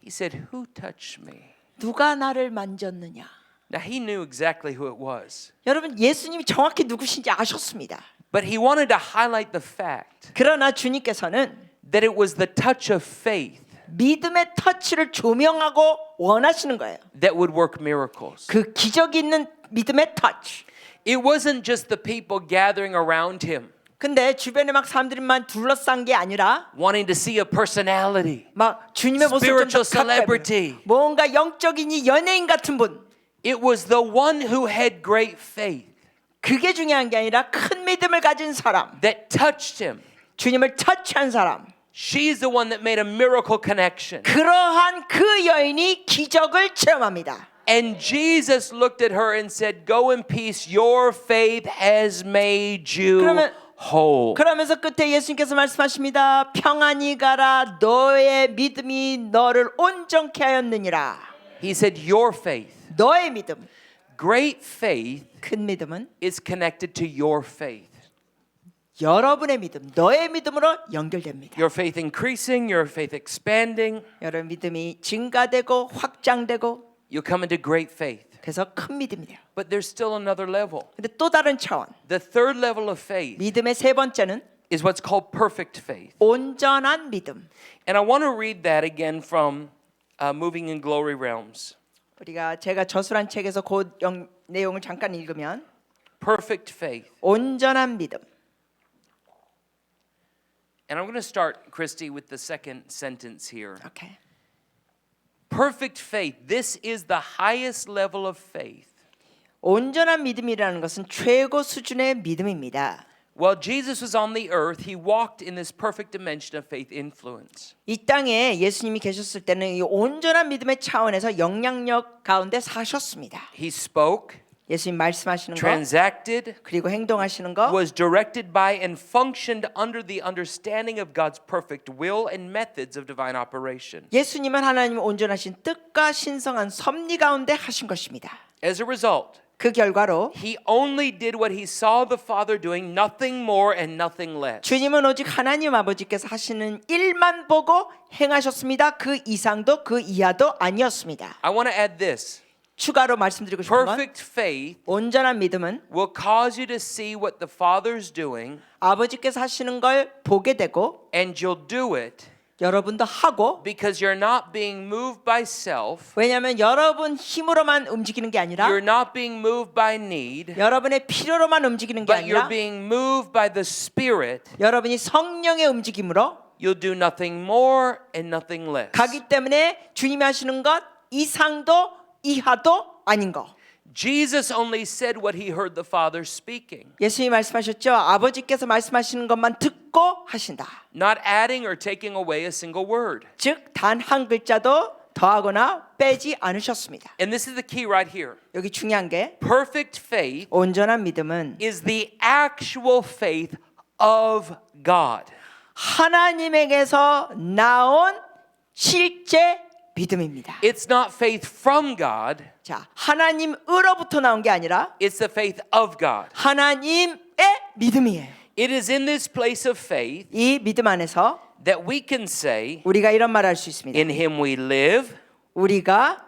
He said, "Who touched me?" 누가 나를 만졌느냐. Now he knew exactly who it was, 여러분 예수님이 정확히 누구신지 아셨습니다. but he wanted to highlight the fact 그러나 주님께서는 that it was the touch of faith 믿음의 터치를 조명하고 원하시는 거예요. that would work miracles. 그 기적이 있는 믿음의 터치. It wasn't just the people gathering around him, 근데 주변에 막 사람들만 둘러싼 게 아니라 wanting to see a personality. 막 주님의 모습을 좀 Spiritual 더 가까이 celebrity. 보는 뭔가 영적인 이 연예인 같은 분. It was the one who had great faith 그게 중요한 게 아니라 큰 믿음을 가진 사람. that touched him. 주님을 터치한 사람. She's the one that made a miracle connection. 그러한 그 여인이 기적을 체험합니다. And Jesus looked at her and said, "Go in peace. Your faith has made you whole." 그러면서 끝에 예수님께서 말씀하십니다. 평안히 가라. 너의 믿음이 너를 온전케 하였느니라. He said, "Your faith." 너의 믿음. Great faith 큰 믿음은 is connected to your faith. 여러분의 믿음, 너의 믿음으로 연결됩니다. Your faith increasing, your faith expanding, 여러분 믿음이 증가되고 확장되고 you'll come into great faith. 그래서 큰 믿음이 돼요. But there's still another level. 근데 또 다른 차원. The third level of faith 믿음의 세 번째는 is what's called perfect faith. 온전한 믿음. And I want to read that again from Moving in Glory Realms. 제가 저술한 책에서 그 내용을 잠깐 읽으면 Perfect faith. 온전한 믿음. And I'm going to start, Christy, with the second sentence here. 오케이. Perfect faith. This is the highest level of faith 온전한 믿음이라는 것은 최고 수준의 믿음입니다. While Jesus was on the earth, he walked in this perfect dimension of faith influence. 이 땅에 예수님이 계셨을 때는 이 온전한 믿음의 차원에서 영향력 가운데 사셨습니다. He spoke, 예수님 말씀하시는 거 transacted, 그리고 행동하시는 거 was directed by and functioned under the understanding of God's perfect will and methods of divine operation. 예수님은 하나님의 온전하신 뜻과 신성한 섭리 가운데 하신 것입니다. As a result, 그 결과로 he only did what he saw the Father doing, nothing more and nothing less. 주님은 오직 하나님 아버지께서 하시는 일만 보고 행하셨습니다. 그 이상도 그 이하도 아니었습니다. I want to add this. 추가로 말씀드리고 싶은 건 Perfect faith 온전한 믿음은 will cause you to see what the Father's doing, 아버지께서 하시는 걸 보게 되고 and you'll do it 여러분도 하고 because you're not being moved by self, 왜냐하면 여러분 힘으로만 움직이는 게 아니라 you're not being moved by need, 여러분의 필요로만 움직이는 게 but you're 아니라 being moved by the Spirit. 여러분이 성령의 움직임으로 You'll do nothing more and nothing less. 가기 때문에 주님이 하시는 것 이상도 이하도 아닌 거. Jesus only said what he heard the Father speaking, 예수님이 말씀하셨죠. 아버지께서 말씀하시는 것만 듣고 하신다. not adding or taking away a single word. 즉 단 한 글자도 더하거나 빼지 않으셨습니다. And this is the key right here. 여기 중요한 게 Perfect faith 온전한 믿음은 is the actual faith of God. 하나님에게서 나온 실제 믿음입니다. It's not faith from God, 자, 하나님으로부터 나온 게 아니라 it's the faith of God. 하나님의 믿음이에요. It is in this place of faith 이 믿음 안에서 that we can say, 우리가 이런 말을 할 수 있습니다. in him we live, 우리가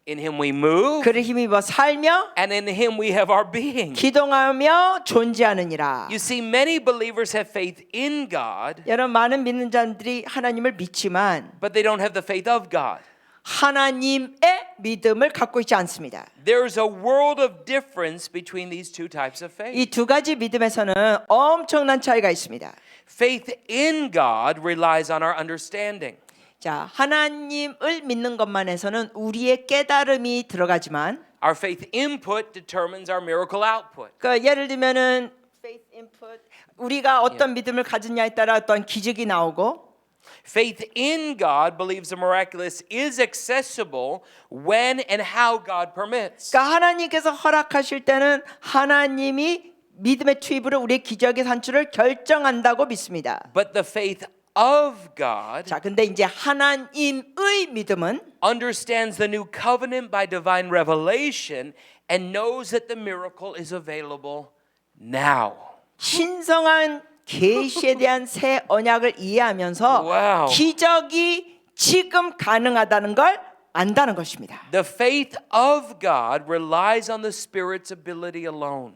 in him we move, 그를 힘입어 살며 and in him we have our being. 기동하며 존재하느니라. You see, many believers have faith in God, 여러분 많은 믿는 자들이 하나님을 믿지만 but they don't have the faith of God. 하나님의 믿음을 갖고 있지 않습니다. There's a world of difference between these two types of faith. 이 두 가지 믿음에서는 엄청난 차이가 있습니다. Faith in God relies on our understanding. 자, 하나님을 믿는 것만 해서는 우리의 깨달음이 들어가지만 Our faith input determines our miracle output. 그 예를 들면은 faith input 우리가 어떤 믿음을 가졌냐에 따라 어떤 기적이 나오고 Faith in God believes the miraculous is accessible when and how God permits. 그러니까 하나님께서 허락하실 때는 하나님이 믿음의 투입으로 우리의 기적의 산출을 결정한다고 믿습니다. But the faith of God 자, 근데 이제 하나님의 믿음은 understands the new covenant by divine revelation and knows that the miracle is available now. 신성한 계시에 대한 새 언약을 이해하면서 와우. 기적이 지금 가능하다는 걸 안다는 것입니다. The faith of God relies on the Spirit's ability alone.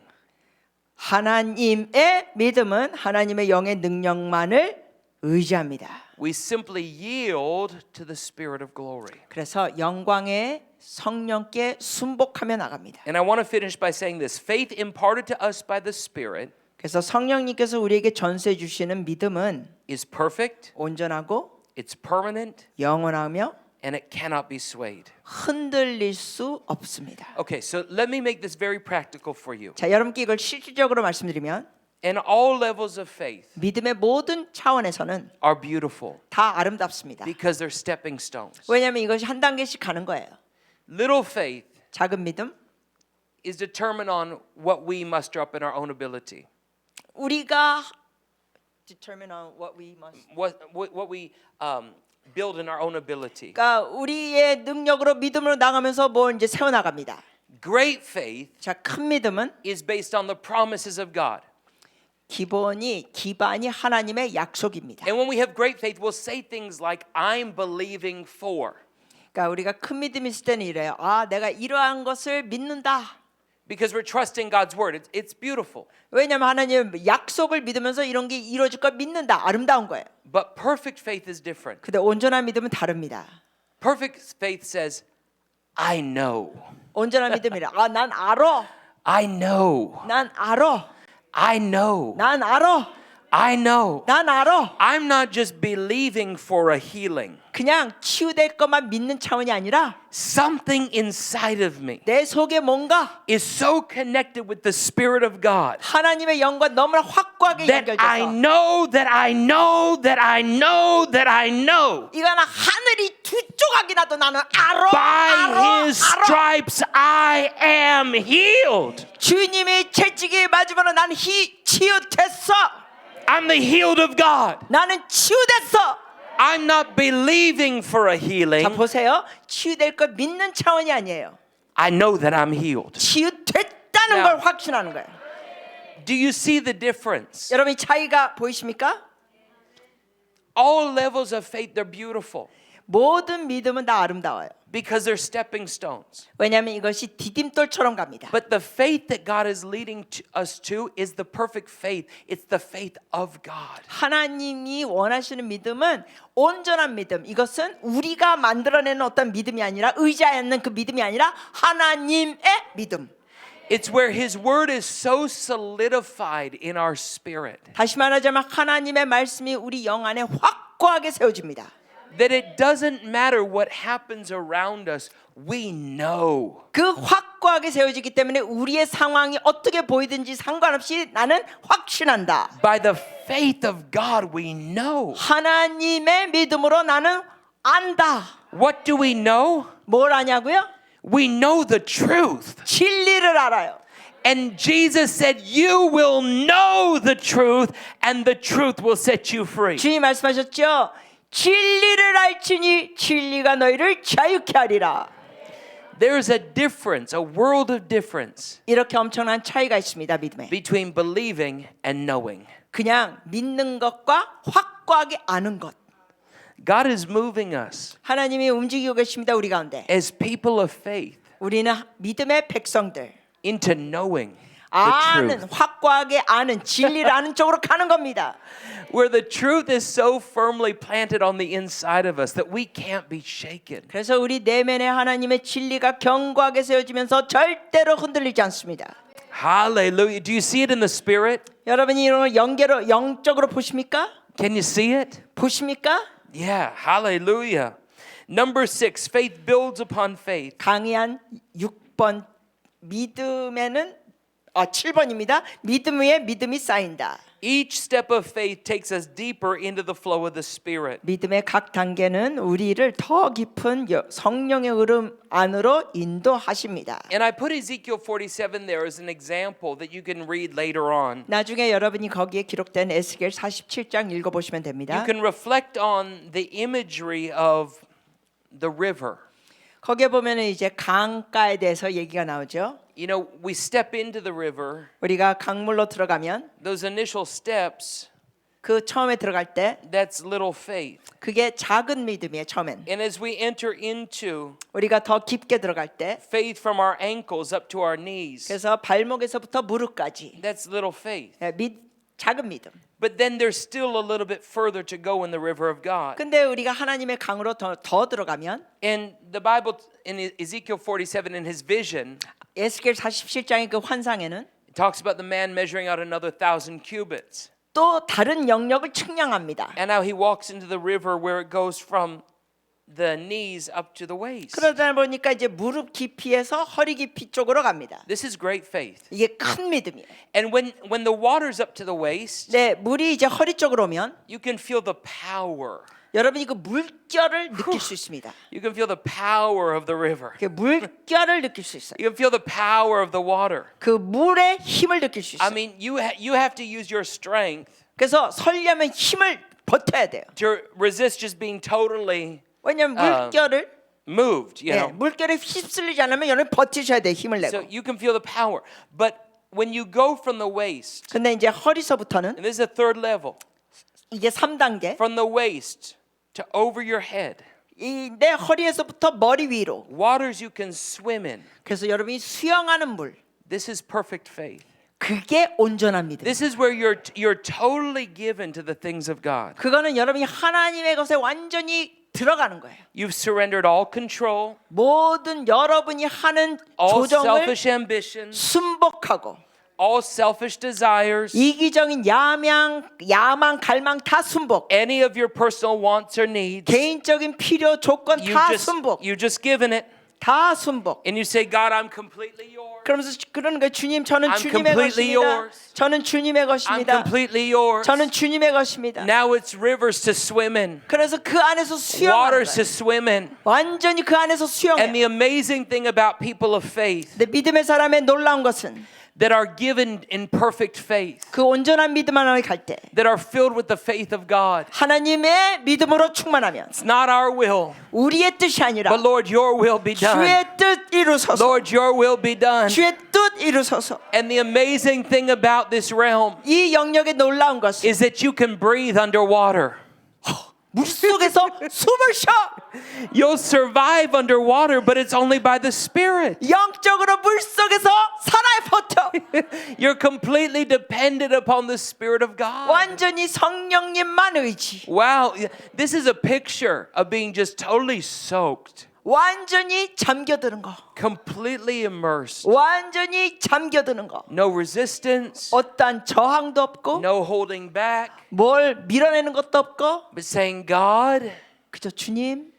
하나님의 믿음은 하나님의 영의 능력만을 의지합니다. We simply yield to the Spirit of glory. 그래서 영광의 성령께 순복하며 나갑니다. And I want to finish by saying this. Faith imparted to us by the Spirit 그래서 성령님께서 우리에게 전수해 주시는 믿음은 is perfect, 온전하고 it's permanent, 영원하며 and it cannot be swayed. 흔들릴 수 없습니다. Okay, so let me make this very practical for you. 자, 여러분께 이걸 실질적으로 말씀드리면 In all levels of faith 믿음의 모든 차원에서는 are beautiful 다 아름답습니다. because they're stepping stones. 왜냐하면 이것이 한 단계씩 가는 거예요. Little faith 작은 믿음, is determined on what we muster up in our own ability. 우리가 determine on what we must. What we build in our own ability. 그러니까 우리의 능력으로 믿음으로 나가면서 뭐 이제 세워 나갑니다. Great faith 자, 큰 믿음은 is based on the promises of God. 기반이 하나님의 약속입니다. And when we have great faith, we'll say things like, I'm believing for. 그러니까 우리가 큰 믿음이 있을 때는 이래요. 아, 내가 이러한 것을 믿는다. Because we're trusting God's word. It's beautiful. 왜냐하면 하나님 약속을 믿으면서 이런 게 이루어질 걸 믿는다. 아름다운 거예요. But perfect faith is different. 근데 온전한 믿음은 다릅니다. Perfect faith says, I know. 온전한 믿음이라. 아, 난 알아. I know. 난 알아. I know. 난 알아. I know. 난 알아. I'm not just believing for a healing. 그냥 치유될 것만 믿는 차원이 아니라 Something inside of me 내 속에 뭔가 is so connected with the Spirit of God 하나님의 영과 너무나 확고하게 that I 연결돼서 know that I know that I know that I know 이거는 하늘이 두 조각이라도 나는 알아. by His stripes I am healed. 주님이 채찍에 맞으면 나는 치유됐어. I'm the healed of God. 나는 치유됐어. I'm not believing for a healing. 자 보세요. 치유될 걸 믿는 차원이 아니에요. I know that I'm healed. 치유됐다는 야. 걸 확신하는 거예요. Do you see the difference? 여러분 이 차이가 보이십니까? All levels of faith, they're beautiful 모든 믿음은 다 아름다워요. because they're stepping stones. 왜냐하면 이것이 디딤돌처럼 갑니다. But the faith that God is leading us to is the perfect faith. It's the faith of God. 하나님이 원하시는 믿음은 온전한 믿음. 이것은 우리가 만들어내는 어떤 믿음이 아니라 의지하는 그 믿음이 아니라 하나님의 믿음. It's where His word is so solidified in our spirit 다시 말하자면 하나님의 말씀이 우리 영 안에 확고하게 세워집니다. that it doesn't matter what happens around us. We know. 그 확고하게 세워지기 때문에 우리의 상황이 어떻게 보이든지 상관없이 나는 확신한다. By the faith of God, we know. 하나님의 믿음으로 나는 안다. What do we know? 뭘 아냐고요? We know the truth. 진리를 알아요. And Jesus said, You will know the truth, and the truth will set you free. 주님 말씀하셨죠? 진리를 알지니 진리가 너희를 자유케 하리라. There's a difference, a world of difference 이렇게 엄청난 차이가 있습니다. 믿음에. between believing and knowing. 그냥 믿는 것과 확고하게 아는 것. God is moving us 하나님이 움직이고 계십니다. 우리 가운데. as people of faith 우리는 믿음의 백성들. into knowing the 아는 truth. 확고하게 아는 진리를 아는 쪽으로 가는 겁니다. Where the truth is so firmly planted on the inside of us that we can't be shaken. 그래서 우리 내면에 하나님의 진리가 견고하게 세워지면서 절대로 흔들리지 않습니다. Hallelujah. Do you see it in the Spirit? 여러분이 이런 걸 영적으로 보십니까? Can you see it? 보십니까? Yeah. Hallelujah. Number 6, faith builds upon faith. 강의한 6번 믿음에는 7번입니다. 믿음 위에 믿음이 쌓인다. Each step of faith takes us deeper into the flow of the Spirit. 믿음의 각 단계는 우리를 더 깊은 성령의 흐름 안으로 인도하십니다. And I put Ezekiel 47 there as an example that you can read later on. 나중에 여러분이 거기에 기록된 에스겔 47장 읽어보시면 됩니다. You can reflect on the imagery of the river. 거기에 보면은 이제 강가에 대해서 얘기가 나오죠. You know, we step into the river. 우리가 강물로 들어가면 Those initial steps, 그 처음에 들어갈 때 that's little faith. 그게 작은 믿음이에요. 처음엔. And as we enter into 우리가 더 깊게 들어갈 때 faith from our ankles up to our knees, 그래서 발목에서부터 무릎까지 that's little faith. 작은 믿음. But then there's still a little bit further to go in the river of God. 근데 우리가 하나님의 강으로 더 들어가면 And the Bible in Ezekiel 47 in his vision, 에스겔 47장의 그 환상에는 it talks about the man measuring out another 1,000 cubits. 또 다른 영역을 측량합니다. And now he walks into the river where it goes from the knees up to the waist. 그러다 보니까 이제 무릎 깊이에서 허리 깊이 쪽으로 갑니다. This is great faith. 이게 큰 믿음이에요. And when the water's up to the waist, 네, 물이 이제 허리 쪽으로 오면 you can feel the power. 여러분이 그 물결을 느낄 수 있습니다. You can feel the power of the river. 그 물결을 느낄 수 있어요. You can feel the power of the water. 그 물의 힘을 느낄 수 I 있어요. mean, you have to use your strength 그래서 설려면 힘을 버텨야 돼요. to resist just being totally 왜냐하면 물결을 moved, you know. 물결에 휩쓸리지 않으면 여러분 버티셔야 돼요. 힘을 So 내고. you can feel the power. But when you go from the waist, 근데 이제 허리서부터는 and this is the third level, 이게 3단계. from the waist to over your head, 이 내 허리에서부터 머리 위로. waters you can swim in. 그래서 여러분이 수영하는 물. This is perfect faith. 그게 온전한 믿음. This is where you're totally given to the things of God. 그거는 여러분이 하나님의 것에 완전히 들어가는 거예요. You've surrendered all control, 모든 여러분이 하는 all 조정을 selfish ambitions, 순복하고 all selfish desires, 이기적인 야망, 갈망 다 순복. any of your personal wants or needs. 개인적인 필요, 조건 다 순복. You just given it, 다 순복. and you say, God, I'm completely yours. 그러면서 그러는 거예요. 주님, 저는 I'm 주님의 completely 것입니다. yours. 저는 주님의 I'm 것입니다. completely yours. 저는 주님의 것입니다. Now it's rivers to swim in, 그래서 그 안에서 수영하는 waters to 거예요. swim in. 완전히 그 안에서 And 수영해요. the amazing thing about people of faith 근데 믿음의 사람의 놀라운 것은 that are given in perfect faith, 그 온전한 믿음 안에 갈 때 that are filled with the faith of God. 하나님의 믿음으로 충만하면 It's not our will, 우리의 뜻이 아니라 but Lord, your will be done. 주의 뜻 이루소서. Lord, your will be done. 주의 뜻 이루소서. And the amazing thing about this realm 이 영역의 놀라운 것은 is that you can breathe underwater. 물속에서 숨을 쉬어. You'll survive underwater, but it's only by the Spirit. 영적으로 물속에서 살아야 버텨. You're completely dependent upon the Spirit of God. 완전히 성령님만 의지. Wow, this is a picture of being just totally soaked, 완전히 잠겨드는 거. completely immersed. 완전히 잠겨드는 거. No resistance, 어떠한 저항도 없고 no holding back, 뭘 밀어내는 것도 없고 but saying, God, 그저 주님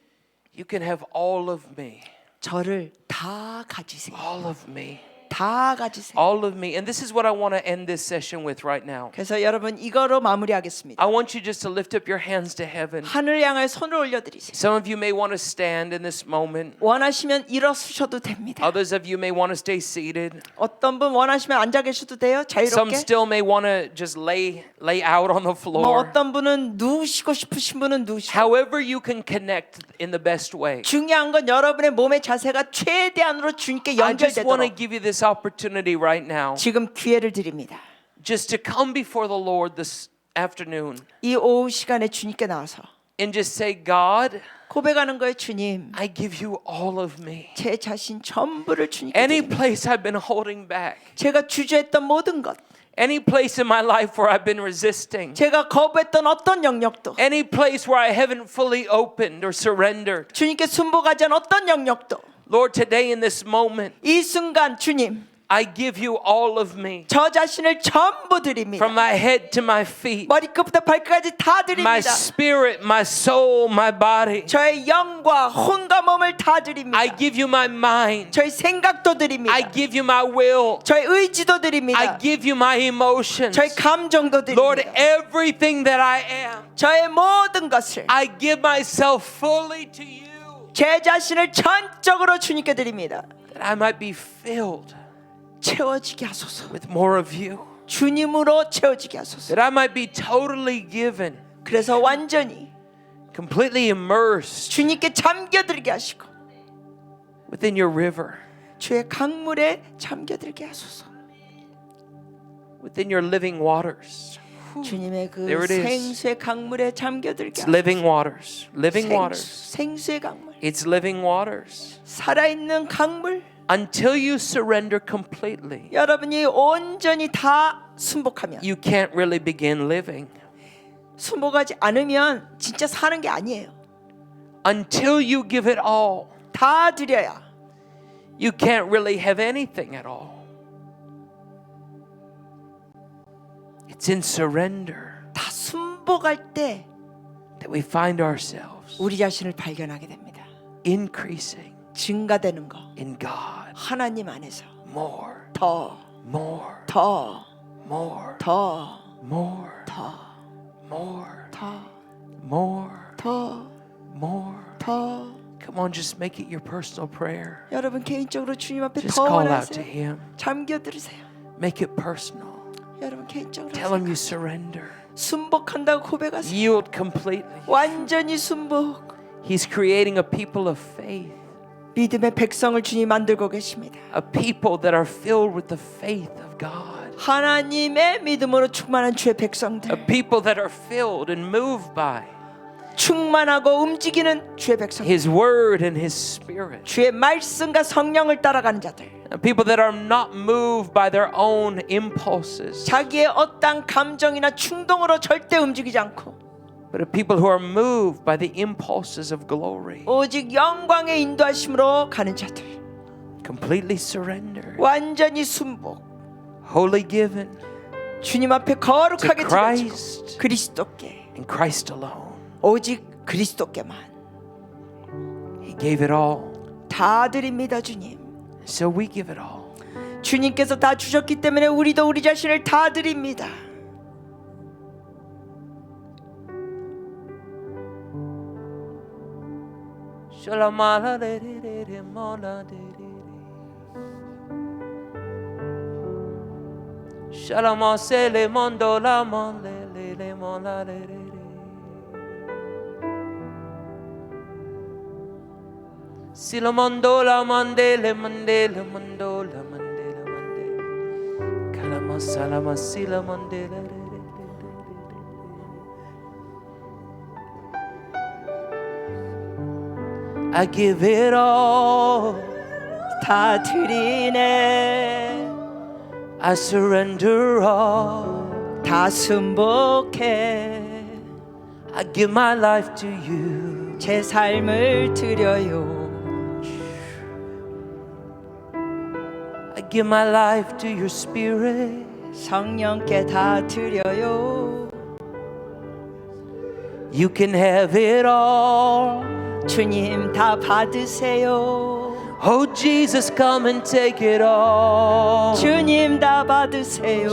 you can have all of me, 저를 다 가지세요. all of me, 다 가지세요. all of me. And this is what I want to end this session with right now. 그래서 여러분 이거로 마무리하겠습니다. I want you just to lift up your hands to heaven. 하늘 향해 손을 올려드리세요. Some of you may want to stand in this moment. 원하시면 일어서셔도 됩니다. Others of you may want to stay seated. 어떤 분 원하시면 앉아 계셔도 돼요. Some 자유롭게. still may want to just lay out on the 뭐 floor. 어떤 분은 누우시고 싶으신 분은 누우시고. However you can connect in the best way. 중요한 건 여러분의 몸의 자세가 최대한으로 주님께 I just want to 연결되도록 give you this opportunity right now 지금 기회를 드립니다. just to come before the Lord this afternoon 이 오후 시간에 주님께 나와서 and just say, God, 고백하는 거예요. 주님, I give you all of me. 제 자신 전부를 주님께 Any 드립니다. place I've been holding back, 제가 주저했던 모든 것, any place in my life where I've been resisting, 제가 거부했던 어떤 영역도, any place where I haven't fully opened or surrendered. 주님께 순복하지 않은 어떤 영역도 Lord, today in this moment, 이 순간 주님, I give you all of me. 저 자신을 전부 드립니다. From my head to my feet, 머리끝부터 발끝까지 다 my 드립니다. spirit, my soul, my body. 저의 영과 혼과 몸을 다 드립니다. I give you my mind. 저의 생각도 드립니다. I give you my will. 저의 의지도 I 드립니다. give you my emotions. 저의 감정도 Lord, 드립니다. everything that I am, 저의 모든 것을 I give myself fully to you, 제 자신을 전적으로 주님께 드립니다. that I might be filled 채워지게 하소서. with more of you, 주님으로 채워지게 하소서. that I might be totally given, 그래서 완전히 completely immersed 주님께 잠겨들게 하시고 within your river, 주의 강물에 잠겨들게 하소서. within your living waters. 주님의 그 There it is. 생수의 강물에 잠겨들게 It's 하소서. living waters, living waters. 생수의 강물, It's living waters. 살아있는 강물. Until you surrender completely, 여러분이 온전히 다 순복하면, you can't really begin living. 순복하지 않으면 진짜 사는 게 아니에요. Until you give it all, 다 드려야 you can't really have anything at all. It's in surrender 다 순복할 때 that we find ourselves 우리 자신을 발견하게 됩니다. increasing 증가되는 거. in God 하나님 안에서 more, 더, more, 더, more, 더, more, 더, more, 더, more, 더, more. 더. Come on, just make it your personal prayer. 여러분 개인적으로 주님 앞에 Just 더 call out to 원하세요. Him. 잠겨 들으세요. Make it personal. 여러분 개인적으로 Tell Him you surrender. 순복한다고 고백하세요. Yield completely. 완전히 순복. He's creating a people of faith, 믿음의 백성을 주님 만들고 계십니다. a people that are filled with the faith of God, 하나님의 믿음으로 충만한 주의 a 백성들, people that are filled and moved by 충만하고 움직이는 주의 백성들, His Word and His Spirit, 주의 말씀과 성령을 따라가는 자들, a people that are not moved by their own impulses, 자기의 어떠한 감정이나 충동으로 절대 움직이지 않고 but a people who are moved by the impulses of glory, 오직 영광의 인도하심으로 가는 자들, completely surrendered. 완전히 순복. wholly given 주님 앞에 to 거룩하게 드려지고 Christ 그리스도께 and Christ alone. 오직 그리스도께만 He gave it all. 다 드립니다 주님. So we give it all. 주님께서 다 주셨기 때문에 우리도 우리 자신을 다 드립니다. Sila mandola mandele mandela mandola mandela mandela kalama salama sila mandela. I give it all. 다 드리네. I surrender all. 다 순복해. I give my life to you. 제 삶을 드려요. I give my life to your spirit. 성령께 다 드려요. You can have it all. 주님 다 받으세요. Oh Jesus, come and take it all. 주님 다 받으세요.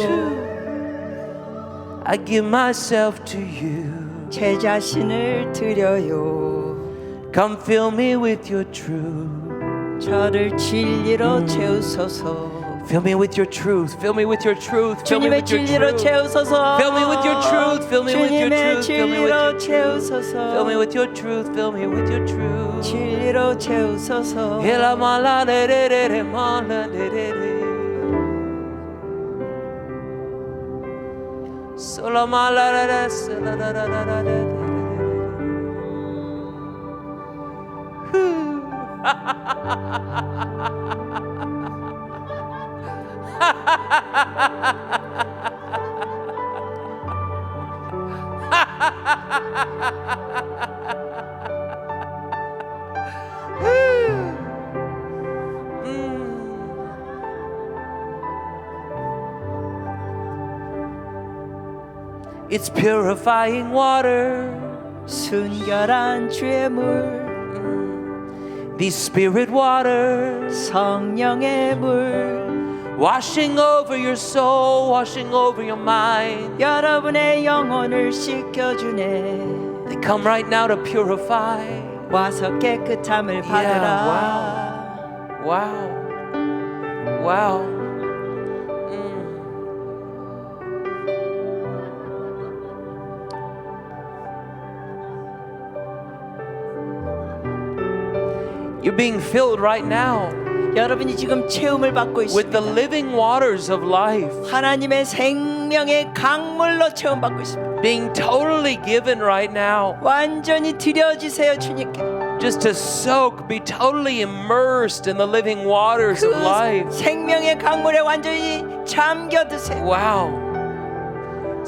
I give myself to you. 제 자신을 드려요. Come fill me with your truth. 저를 진리로 채우소서. Fill me with your truth. Fill me with your truth. Fill me 주님의 with your 진리로 truth. 채우소서. Fill me with your truth. Fill me with your 주님의 truth. Fill me with your 진리로 truth. 채우소서. Fill me with your truth. Fill me with your truth. 진리로 채우소서. Hela mala de de de de mala de de de. Sola mala de de sola da da da da de de. It's purifying water. 순결한 주의 물. These spirit waters. 성령의 물. Washing over your soul, washing over your mind. 여러분의 영혼을 씻겨주네. They come right now to purify. 와서 깨끗함을 받으라. Wow. Wow. You're being filled right now 여러분이 지금 체험을 받고 with the 있습니다. living waters of life, 하나님의 생명의 강물로 체험받고 있습니다. being totally given right now. 완전히 드려지세요 주님께. Just to soak, be totally immersed in the living waters of life. 그 생명의 강물에 완전히 잠겨드세요. Wow.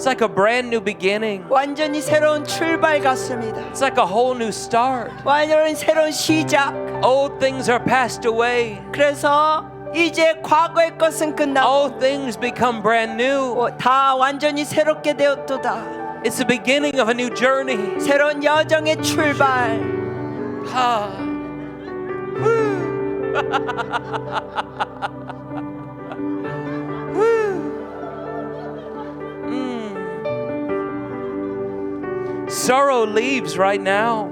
It's like a brand new beginning. 완전히 새로운 출발 같습니다. It's like a whole new start. 완전히 새로운 시작. Old things are passed away. 그래서 이제 과거의 것은 끝나고 All things become brand new. 다 완전히 새롭게 되었도다. It's the beginning of a new journey. 새로운 여정의 출발. Ah. Sorrow leaves right now.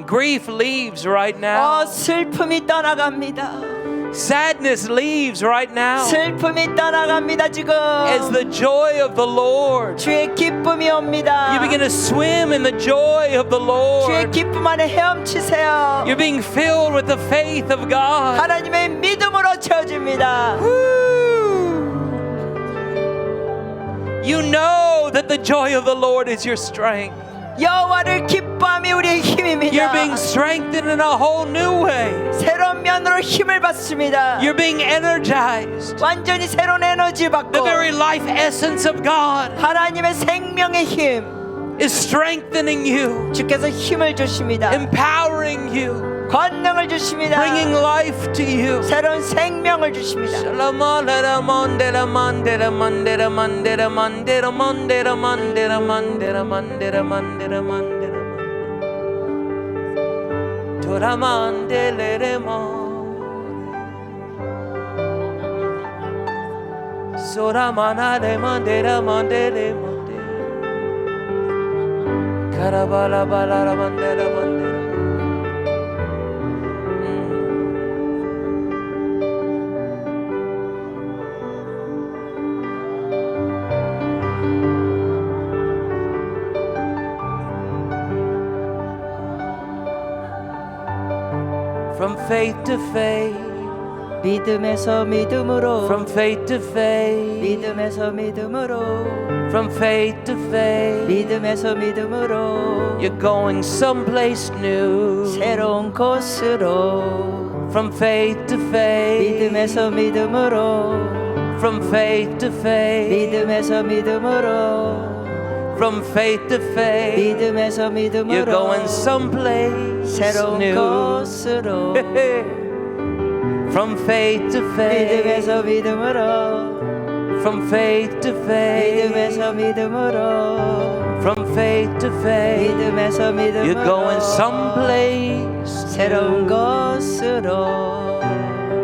Grief leaves right now. 슬픔이 떠나갑니다. Sadness leaves right now. 슬픔이 떠나갑니다 지금. As the joy of the Lord, 주의 기쁨이 옵니다. you begin to swim in the joy of the 주의 Lord. 기쁨 안에 헤엄치세요. You're being filled with the faith of God. 하나님의 믿음으로 채워집니다. You know that the joy of the Lord is your strength. 여호와를 기뻐함이 우리의 힘입니다. You're being strengthened in a whole new way. 새로운 면으로 힘을 받습니다. You're being energized. 완전히 새로운 에너지 받고 The very life essence of God 하나님의 생명의 힘 is strengthening you, 주께서 힘을 주십니다. empowering you. 권능을 주십니다. bringing life to you. 새로운 생명을 주십니다. Shalamandera mandera mandera mandera mandera mandera mandera mandera mandera mandera mandera mandera Tora mandelere mo Sora manare mandera mandere mandera Karabala balara mandera mandera From faith to faith, 믿음에서 믿음으로 from faith to faith, 믿음에서 믿음으로 from faith to faith, 믿음에서 믿음으로 you're going someplace new. 새로운 곳으로 From faith to faith, 믿음에서 믿음으로 from faith to faith, 믿음에서 믿음으로 from faith to faith, 믿음에서 you're going 믿음으로 someplace 새로운 new. 곳으로 From faith to faith, 믿음에서 믿음으로 from faith to faith, 믿음에서 믿음으로 from faith to faith, 믿음에서 you're going 믿음으로 someplace 새로운 new. 곳으로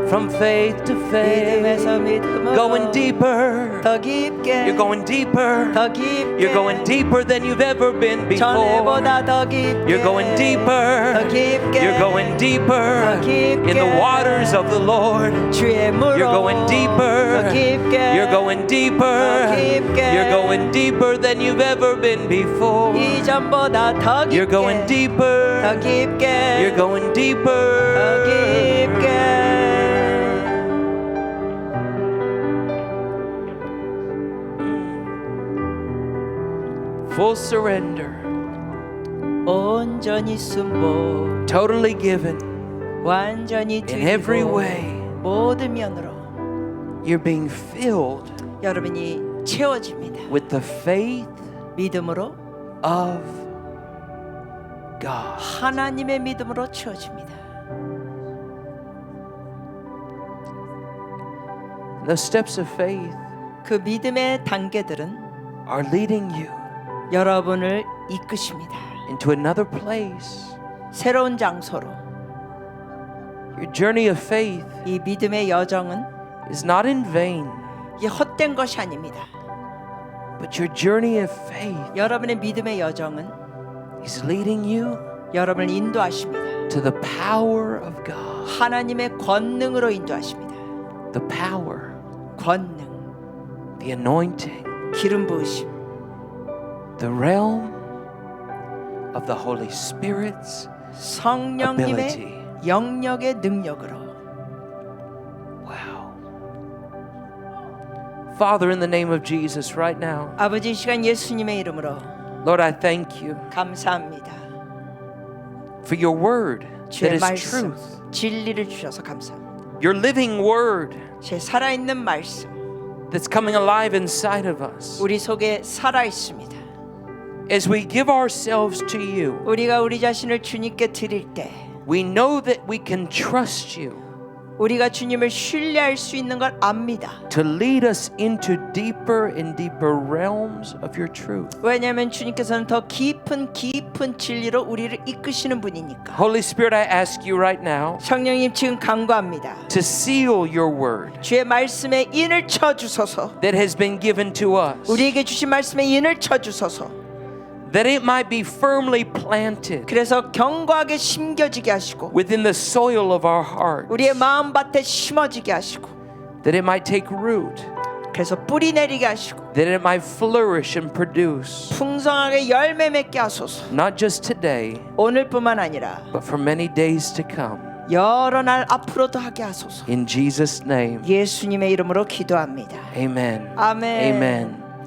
From faith to faith, 믿음에서 믿음으로 going deeper. 더 깊게 You're going deeper. 더 깊게 You're going deeper than you've ever been before. 전에보다 더 깊게 You're going deeper. 더 깊게 You're going deeper 더 깊게 in the waters of the Lord. 주의 물로 You're going deeper. 더 깊게 You're going deeper. 더 깊게 You're going deeper than you've ever been before. 이전보다 더 You're going 깊게 deeper. 더 깊게 You're going deeper. 더 깊게 Full surrender. 온전히 순복 Totally given. 완전히 In every 드리고 way. 모든 면으로 You're being filled 여러분이 채워집니다. with the faith 믿음으로 of God. 하나님의 믿음으로 채워집니다. The steps of faith 그 믿음의 단계들은 are leading you 여러분을 이끄십니다. into another place. 새로운 장소로 Your journey of faith 이 믿음의 여정은 is not in vain, 이게 헛된 것이 아닙니다. but your journey of faith 여러분의 믿음의 여정은 is leading you 여러분을 인도하십니다. to the power of God. 하나님의 권능으로 인도하십니다. The power, 권능, the anointing, 기름 부으심, the realm of the Holy Spirit's 성령님의 ability. 영역의 능력으로. Wow. Father, in the name of Jesus, right now, 아버지 이 시간 예수님의 이름으로 Lord, I thank you 감사합니다. for your word that 주의 is 말씀, truth. 진리를 주셔서 감사합니다. Your living word 제 살아있는 말씀 that's coming alive inside of us. 우리 속에 살아 있습니다. As we give ourselves to you, 우리가 우리 자신을 주님께 드릴 때 we know that we can trust you 우리가 주님을 신뢰할 수 있는 걸 압니다. to lead us into deeper and deeper realms of your truth. 왜냐하면 주님께서는 더 깊은 진리로 우리를 이끄시는 분이니까. Holy Spirit, I ask you right now 성령님 지금 간구합니다. to seal your word 주의 말씀에 인을 쳐 주소서. that has been given to us, 우리에게 주신 말씀에 인을 쳐 주소서. that it might be firmly planted 그래서 견고하게 심겨지게 하시고 within the soil of our heart, 우리의 마음밭에 심어지게 하시고 that it might take root, 그래서 뿌리 내리게 하시고 that it might flourish and produce, 풍성하게 열매 맺게 하소서. not just today, 오늘뿐만 아니라 but for many days to come. 여러 날 앞으로도 하게 하소서. In Jesus' name, 예수님의 이름으로 기도합니다. amen. 아멘. Amen.